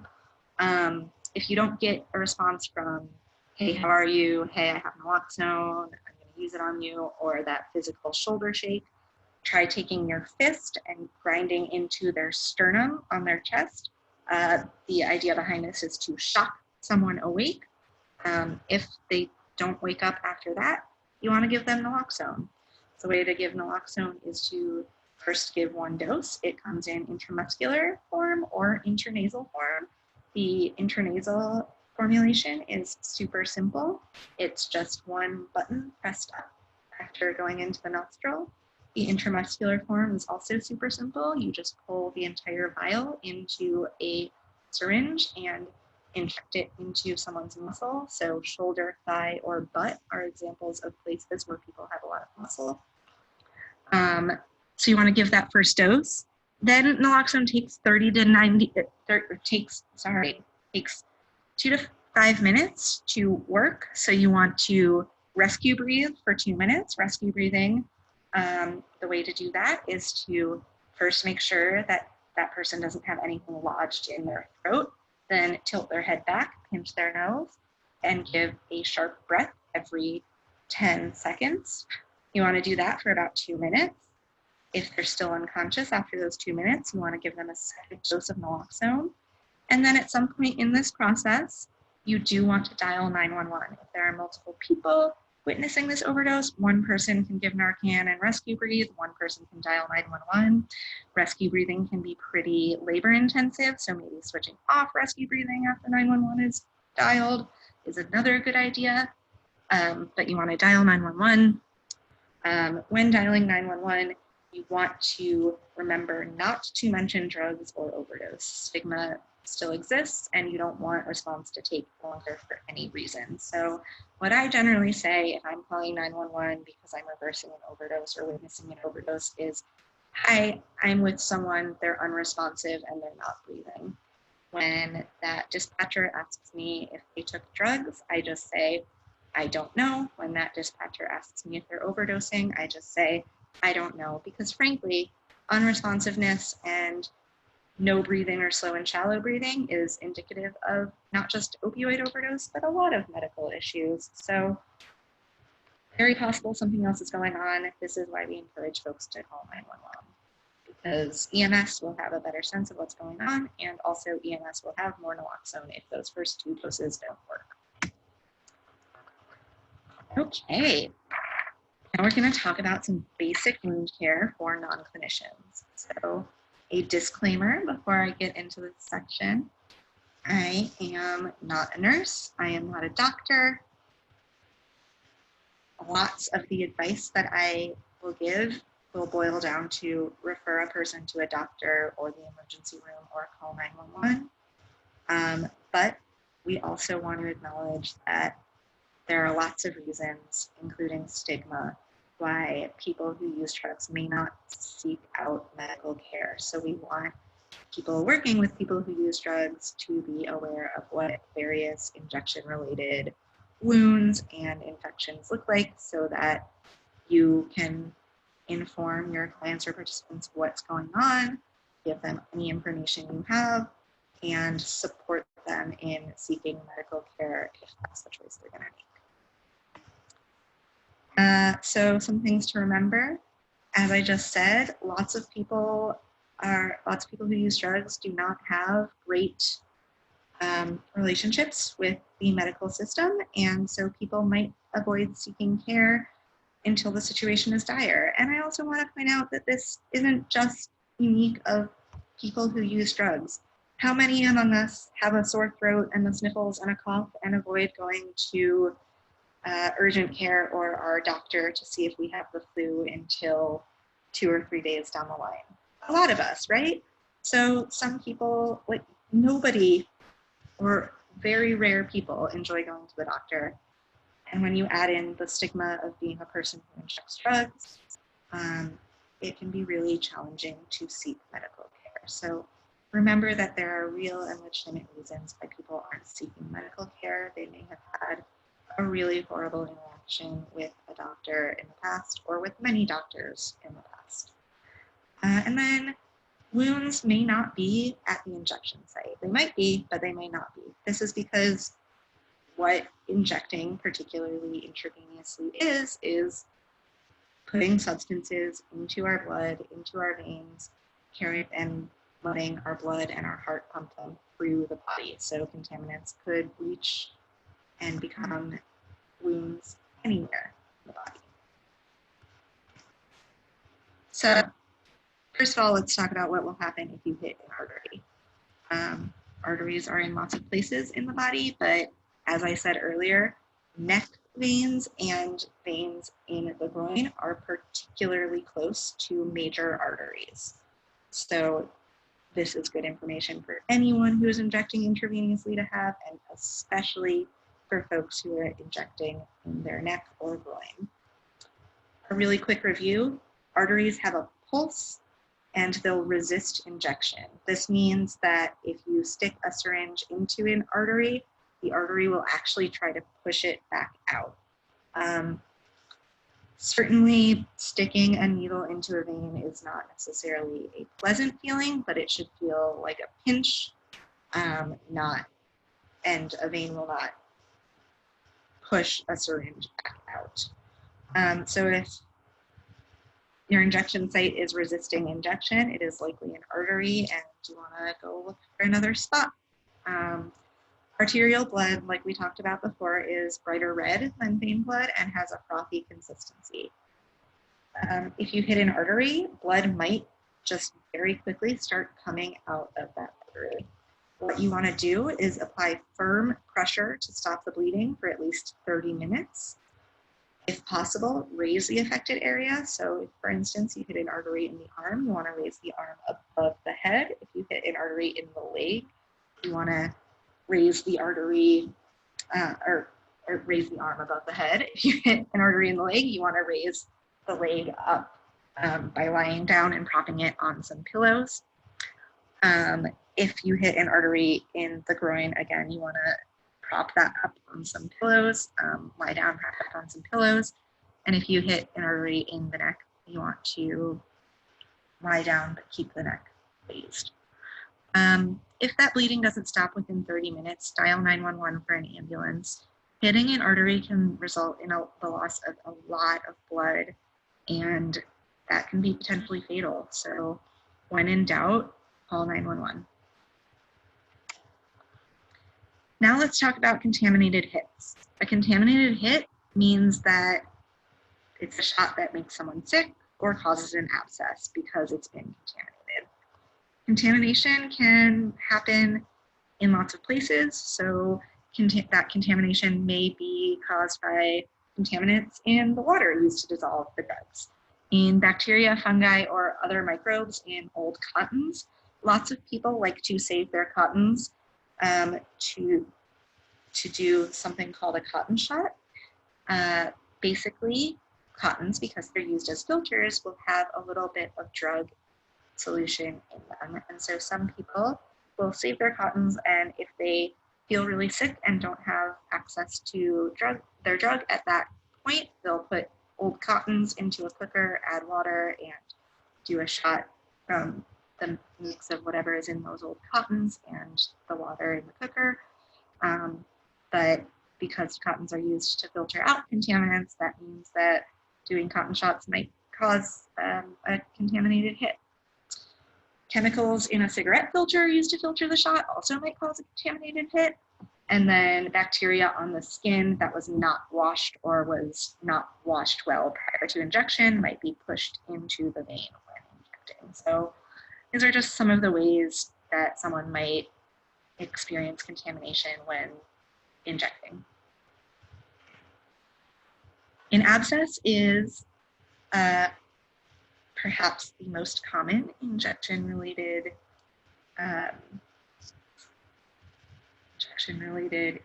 If you don't get a response from, hey, how are you? Hey, I have naloxone. I'm going to use it on you, or that physical shoulder shake. Try taking your fist and grinding into their sternum on their chest. The idea behind this is to shock someone awake. If they don't wake up after that, you want to give them naloxone. The way to give naloxone is to first give one dose. It comes in intramuscular form or intranasal form. The intranasal formulation is super simple. It's just one button pressed up after going into the nostril. The intramuscular form is also super simple. You just pull the entire vial into a syringe and inject it into someone's muscle. So shoulder, thigh, or butt are examples of places where people have a lot of muscle. So you want to give that first dose. Then naloxone takes 2 to 5 minutes to work. So you want to rescue breathe for 2 minutes. Rescue breathing, the way to do that is to first make sure that that person doesn't have anything lodged in their throat, then tilt their head back, pinch their nose, and give a sharp breath every 10 seconds. You want to do that for about 2 minutes. If they're still unconscious after those 2 minutes, you want to give them a second dose of naloxone. And then at some point in this process, you do want to dial 911. If there are multiple people witnessing this overdose, one person can give Narcan and rescue breathe, one person can dial 911. Rescue breathing can be pretty labor intensive, so maybe switching off rescue breathing after 911 is dialed is another good idea. But you want to dial 911. When dialing 911, you want to remember not to mention drugs or overdose. Stigma still exists, and you don't want response to take longer for any reason. So what I generally say if I'm calling 911 because I'm reversing an overdose or witnessing an overdose is, hi, I'm with someone, they're unresponsive and they're not breathing. When that dispatcher asks me if they took drugs, I just say, I don't know. When that dispatcher asks me if they're overdosing, I just say, I don't know, because frankly, unresponsiveness and no breathing or slow and shallow breathing is indicative of not just opioid overdose, but a lot of medical issues. So very possible something else is going on. This is why we encourage folks to call 911, because EMS will have a better sense of what's going on, and also EMS will have more naloxone if those first 2 doses don't work. Okay. Now we're going to talk about some basic wound care for non-clinicians. So a disclaimer before I get into this section. I am not a nurse. I am not a doctor. Lots of the advice that I will give will boil down to refer a person to a doctor or the emergency room or call 911. But we also want to acknowledge that there are lots of reasons, including stigma, why people who use drugs may not seek out medical care. So we want people working with people who use drugs to be aware of what various injection-related wounds and infections look like, so that you can inform your clients or participants what's going on, give them any information you have, and support them in seeking medical care if that's the choice they're going to make. So some things to remember. As I just said, lots of people who use drugs do not have great relationships with the medical system, and so people might avoid seeking care until the situation is dire. And I also want to point out that this isn't just unique of people who use drugs. How many among us have a sore throat and the sniffles and a cough and avoid going to urgent care or our doctor to see if we have the flu until 2 or 3 days down the line? A lot of us, right? So some people, like nobody or very rare people, enjoy going to the doctor. And when you add in the stigma of being a person who injects drugs, it can be really challenging to seek medical care. So remember that there are real and legitimate reasons why people aren't seeking medical care. They may have had a really horrible interaction with a doctor in the past, or with many doctors in the past. And then wounds may not be at the injection site. They might be, but they may not be. This is because what injecting, particularly intravenously, is putting substances into our blood, into our veins, carrying and letting our blood and our heart pump them through the body. So contaminants could reach and become wounds anywhere in the body. So First of all, let's talk about what will happen if you hit an artery. Arteries are in lots of places in the body, but as I said earlier, neck veins and veins in the groin are particularly close to major arteries. So this is good information for anyone who is injecting intravenously to have, and especially for folks who are injecting in their neck or groin. A really quick review, arteries have a pulse and they'll resist injection. This means that if you stick a syringe into an artery, the artery will actually try to push it back out. Certainly, sticking a needle into a vein is not necessarily a pleasant feeling, but it should feel like a pinch, and a vein will not push a syringe back out. So if your injection site is resisting injection, it is likely an artery, and you want to go look for another spot. Arterial blood, like we talked about before, is brighter red than vein blood and has a frothy consistency. If you hit an artery, blood might just very quickly start coming out of that artery. What you want to do is apply firm pressure to stop the bleeding for at least 30 minutes. If possible, raise the affected area. So if, for instance, you hit an artery in the arm, you want to raise the arm above the head. If you hit an artery in the leg, you want to raise the artery or raise the arm above the head. If you hit an artery in the leg, you want to raise the leg up by lying down and propping it on some pillows. If you hit an artery in the groin, again, you want to prop that up on some pillows, lie down, prop up on some pillows. And if you hit an artery in the neck, you want to lie down but keep the neck raised. If that bleeding doesn't stop within 30 minutes, dial 911 for an ambulance. Hitting an artery can result in the loss of a lot of blood, and that can be potentially fatal. So when in doubt, call 911. Now let's talk about contaminated hits. A contaminated hit means that it's a shot that makes someone sick or causes an abscess because it's been contaminated. Contamination can happen in lots of places. So that contamination may be caused by contaminants in the water used to dissolve the drugs, in bacteria, fungi, or other microbes in old cottons. Lots of people like to save their cottons to do something called a cotton shot. Basically, cottons, because they're used as filters, will have a little bit of drug solution in them. And so some people will save their cottons, and if they feel really sick and don't have access to their drug at that point, they'll put old cottons into a cooker, add water, and do a shot from the mix of whatever is in those old cottons and the water in the cooker. But because cottons are used to filter out contaminants, that means that doing cotton shots might cause a contaminated hit. Chemicals in a cigarette filter used to filter the shot also might cause a contaminated hit. And then bacteria on the skin that was not washed or was not washed well prior to injection might be pushed into the vein when injecting. So these are just some of the ways that someone might experience contamination when injecting. An abscess is perhaps the most common injection-related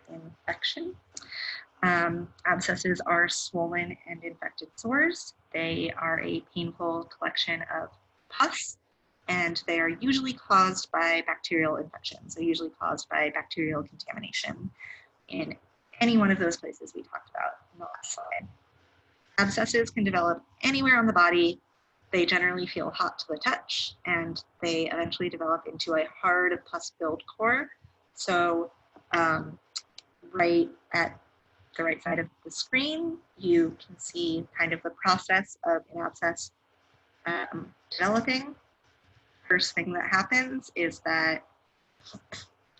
infection. Abscesses are swollen and infected sores. They are a painful collection of pus, and they are usually caused by bacterial infections, so usually caused by bacterial contamination in any one of those places we talked about in the last slide. Abscesses can develop anywhere on the body. They generally feel hot to the touch, and they eventually develop into a hard pus-filled core. So right at the right side of the screen, you can see kind of the process of an abscess developing. First thing that happens is that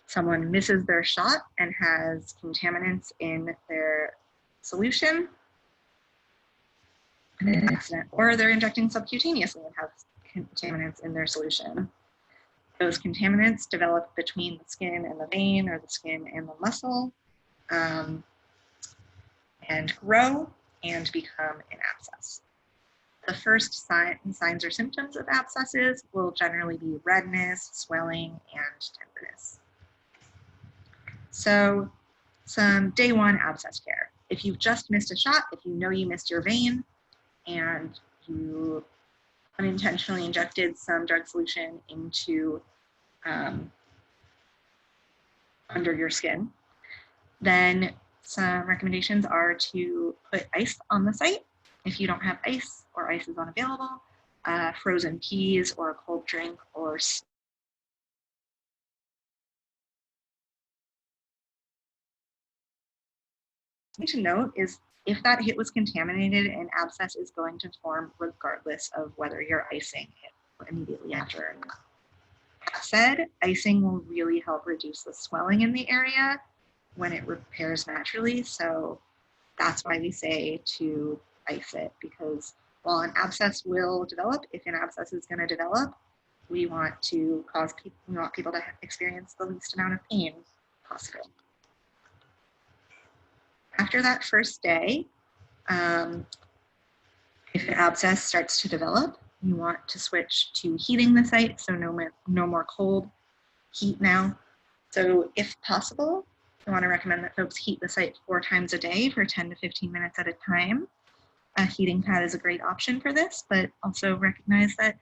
someone misses their shot and has contaminants in their solution, an accident, or they're injecting subcutaneously and have contaminants in their solution. Those contaminants develop between the skin and the vein, or the skin and the muscle, and grow and become an abscess. The first signs or symptoms of abscesses will generally be redness, swelling, and tenderness. So some day one abscess care. If you've just missed a shot, if you know you missed your vein and you unintentionally injected some drug solution into under your skin, then some recommendations are to put ice on the site. If you don't have ice or ice is unavailable, frozen peas or a cold drink or something to note is if that hit was contaminated, an abscess is going to form regardless of whether you're icing it immediately after or not. That said, icing will really help reduce the swelling in the area when it repairs naturally. So that's why we say to ice it, because while an abscess will develop, if an abscess is going to develop, we want people to experience the least amount of pain possible. After that first day, if an abscess starts to develop, you want to switch to heating the site, so no more cold, heat now. So if possible, I want to recommend that folks heat the site 4 times a day for 10 to 15 minutes at a time. A heating pad is a great option for this, but also recognize that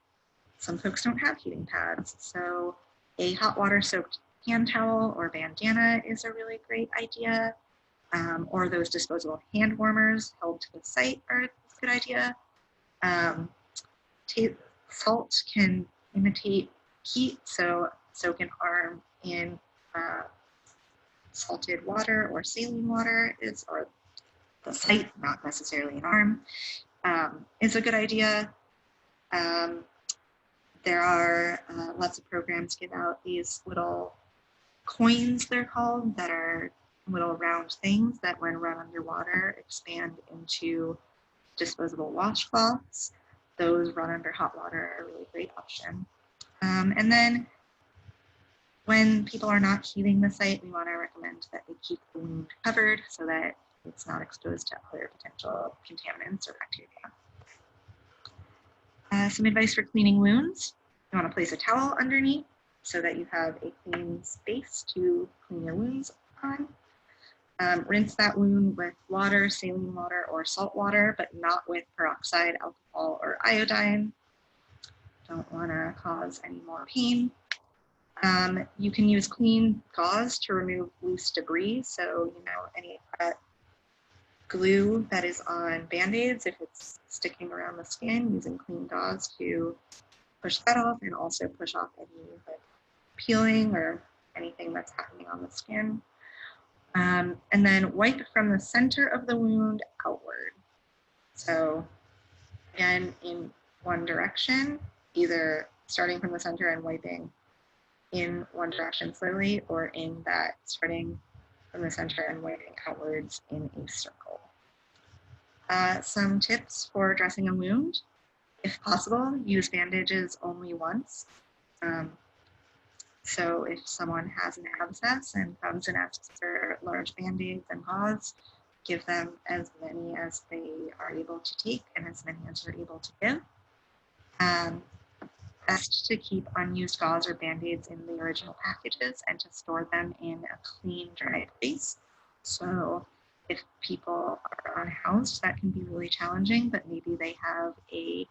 some folks don't have heating pads. So a hot water soaked hand towel or bandana is a really great idea. Or those disposable hand warmers held to the site are a good idea. Salt can imitate heat, so soak an arm in salted water or saline water or the site, not necessarily an arm, is a good idea. There are lots of programs give out these little coins, they're called, that are little round things that when run underwater expand into disposable washcloths. Those run under hot water are a really great option. And then when people are not heating the site, we want to recommend that they keep the wound covered so that it's not exposed to other potential contaminants or bacteria. Some advice for cleaning wounds. You want to place a towel underneath so that you have a clean space to clean your wounds on. Rinse that wound with water, saline water, or salt water, but not with peroxide, alcohol, or iodine. Don't want to cause any more pain. You can use clean gauze to remove loose debris. So, any of that glue that is on Band-Aids, if it's sticking around the skin, using clean gauze to push that off and also push off any peeling or anything that's happening on the skin. And then wipe from the center of the wound outward. So again, in one direction, either starting from the center and wiping in one direction slowly, or in that starting from the center and wiping outwards in a circle. Some tips for dressing a wound. If possible, use bandages only once. So if someone has an abscess and comes and asks for large Band-Aids and gauze, give them as many as they are able to take and as many as you're able to give. Best to keep unused gauze or Band-Aids in the original packages and to store them in a clean, dry place. So if people are unhoused, that can be really challenging, but maybe they have a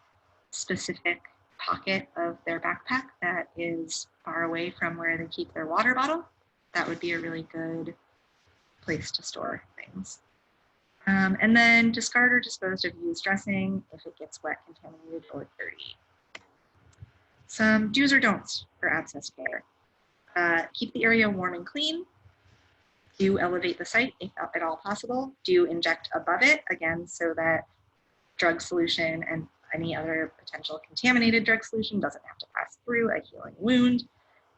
specific pocket of their backpack that is far away from where they keep their water bottle. That would be a really good place to store things. And then discard or dispose of used dressing if it gets wet, contaminated, or dirty. Some do's or don'ts for abscess care. Keep the area warm and clean. Do elevate the site if at all possible. Do inject above it, again, so that drug solution and any other potential contaminated drug solution doesn't have to pass through a healing wound,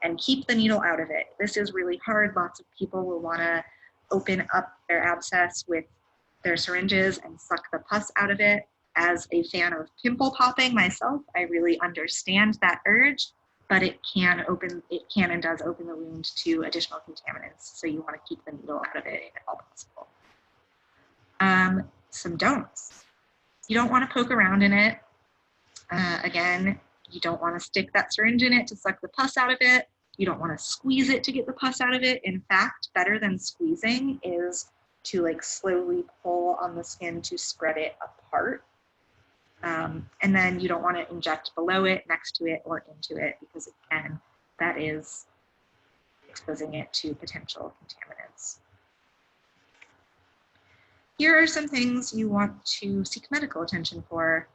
and keep the needle out of it. This is really hard. Lots of people will want to open up their abscess with their syringes and suck the pus out of it. As a fan of pimple popping myself, I really understand that urge, but it can and does open the wound to additional contaminants. So you want to keep the needle out of it if at all possible. Some don'ts. You don't want to poke around in it. Again, you don't want to stick that syringe in it to suck the pus out of it. You don't want to squeeze it to get the pus out of it. In fact, better than squeezing is to like slowly pull on the skin to spread it apart. And then you don't want to inject below it, next to it, or into it, because again, that is exposing it to potential contaminants. Here are some things you want to seek medical attention for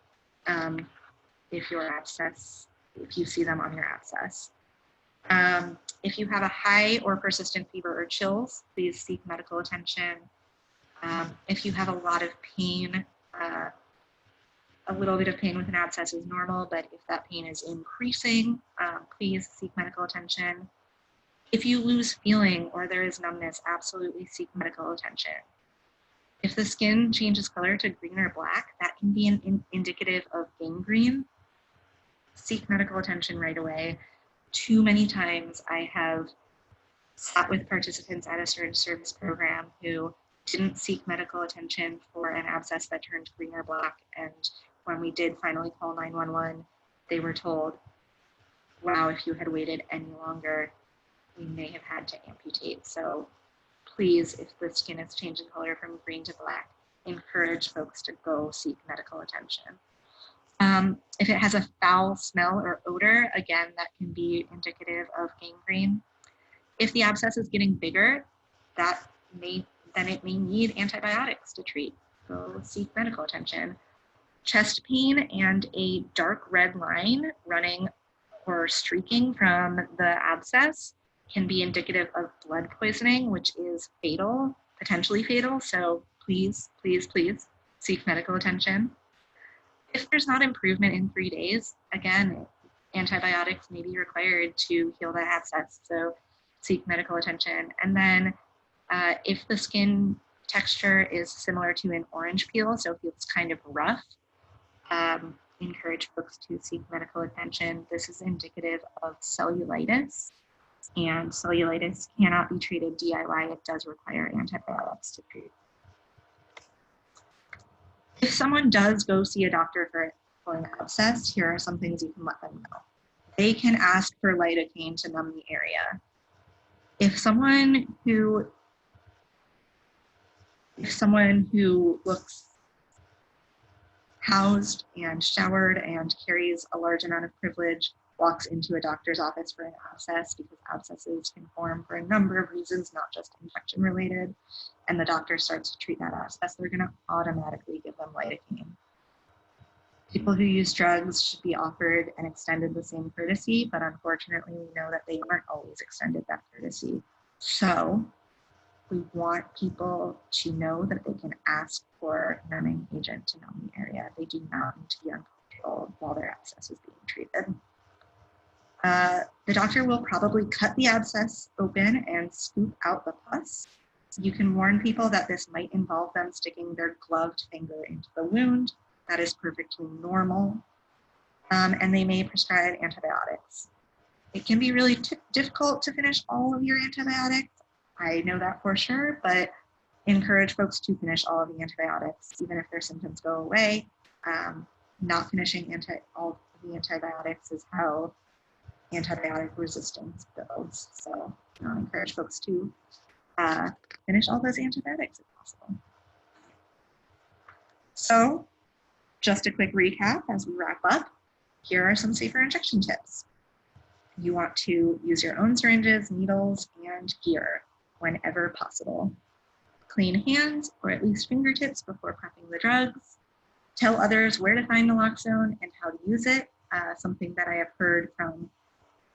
if you see them on your abscess. If you have a high or persistent fever or chills, please seek medical attention. If you have a lot of pain, a little bit of pain with an abscess is normal, but if that pain is increasing, please seek medical attention. If you lose feeling or there is numbness, absolutely seek medical attention. If the skin changes color to green or black, that can be an indicative of gangrene. Seek medical attention right away. Too many times I have sat with participants at a syringe service program who didn't seek medical attention for an abscess that turned green or black, and when we did finally call 911, they were told, wow, if you had waited any longer, we may have had to amputate. So please, if the skin is changing color from green to black, encourage folks to go seek medical attention. If it has a foul smell or odor, again, that can be indicative of gangrene. If the abscess is getting bigger, then it may need antibiotics to treat. Go seek medical attention. Chest pain and a dark red line running or streaking from the abscess can be indicative of blood poisoning, which is fatal, potentially fatal. So please, please, please seek medical attention. If there's not improvement in 3 days, again, antibiotics may be required to heal the abscess. So seek medical attention. And then if the skin texture is similar to an orange peel, so feels kind of rough, encourage folks to seek medical attention. This is indicative of cellulitis, and cellulitis cannot be treated DIY. It does require antibiotics to treat. If someone does go see a doctor for an abscess, here are some things you can let them know. They can ask for lidocaine to numb the area. If someone who looks housed and showered and carries a large amount of privilege walks into a doctor's office for an abscess, because abscesses can form for a number of reasons, not just infection related, and the doctor starts to treat that abscess, they're going to automatically give them lidocaine. People who use drugs should be offered and extended the same courtesy, but unfortunately we know that they aren't always extended that courtesy. So we want people to know that they can ask for a numbing agent to numb the area. They do not need to be uncomfortable while their abscess is being treated. The doctor will probably cut the abscess open and scoop out the pus. You can warn people that this might involve them sticking their gloved finger into the wound. That is perfectly normal. And they may prescribe antibiotics. It can be really difficult to finish all of your antibiotics. I know that for sure, but encourage folks to finish all of the antibiotics, even if their symptoms go away. Not finishing all of the antibiotics is how antibiotic resistance builds. So encourage folks to finish all those antibiotics if possible. So just a quick recap as we wrap up. Here are some safer injection tips. You want to use your own syringes, needles, and gear whenever possible. Clean hands, or at least fingertips, before prepping the drugs. Tell others where to find naloxone and how to use it. Something that I have heard from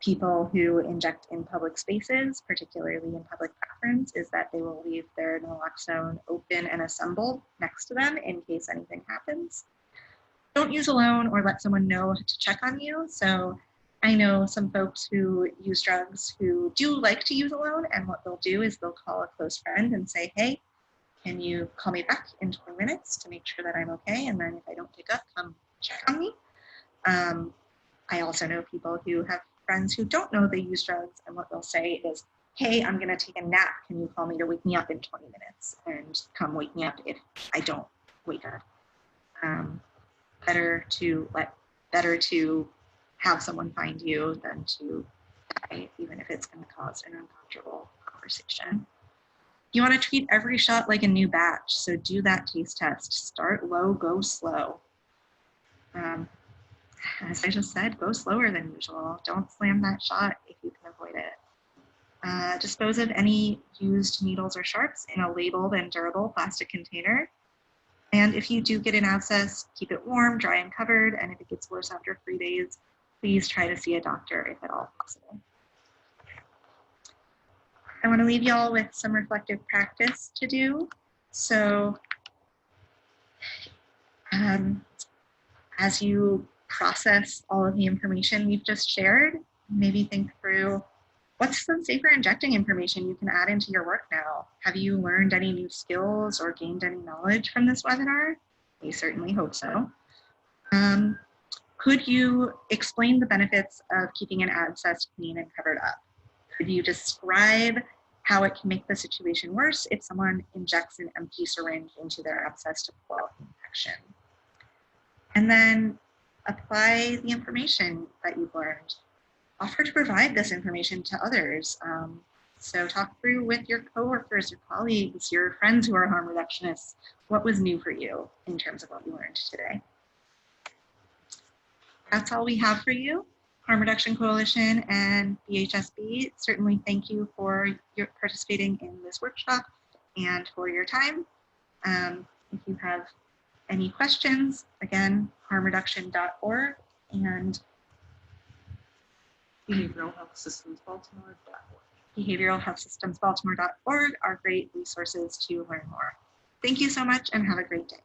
people who inject in public spaces, particularly in public bathrooms, is that they will leave their naloxone open and assembled next to them in case anything happens. Don't use alone or let someone know to check on you. So I know some folks who use drugs who do like to use alone, and what they'll do is they'll call a close friend and say, hey, Can you call me back in 20 minutes to make sure that I'm okay? And then if I don't pick up, come check on me. I also know people who have friends who don't know they use drugs, and what they'll say is, hey, I'm going to take a nap. Can you call me to wake me up in 20 minutes? And come wake me up if I don't wake up. Better to have someone find you than to die, even if it's going to cause an uncomfortable conversation. You want to treat every shot like a new batch, so do that taste test. Start low, go slow. As I just said, go slower than usual. Don't slam that shot if you can avoid it. Dispose of any used needles or sharps in a labeled and durable plastic container. And if you do get an abscess, keep it warm, dry, and covered. And if it gets worse after 3 days, please try to see a doctor if at all possible. I want to leave you all with some reflective practice to do. So as you process all of the information we've just shared, maybe think through what's some safer injecting information you can add into your work now. Have you learned any new skills or gained any knowledge from this webinar? We certainly hope so. Could you explain the benefits of keeping an abscess clean and covered up? Could you describe how it can make the situation worse if someone injects an empty syringe into their abscess to quell infection? And then apply the information that you've learned. Offer to provide this information to others. So talk through with your coworkers, your colleagues, your friends who are harm reductionists, what was new for you in terms of what you learned today. That's all we have for you. Harm Reduction Coalition and BHSB, certainly thank you for your participating in this workshop and for your time. If you have any questions, again, harmreduction.org and behavioralhealthsystemsbaltimore.org are great resources to learn more. Thank you so much and have a great day.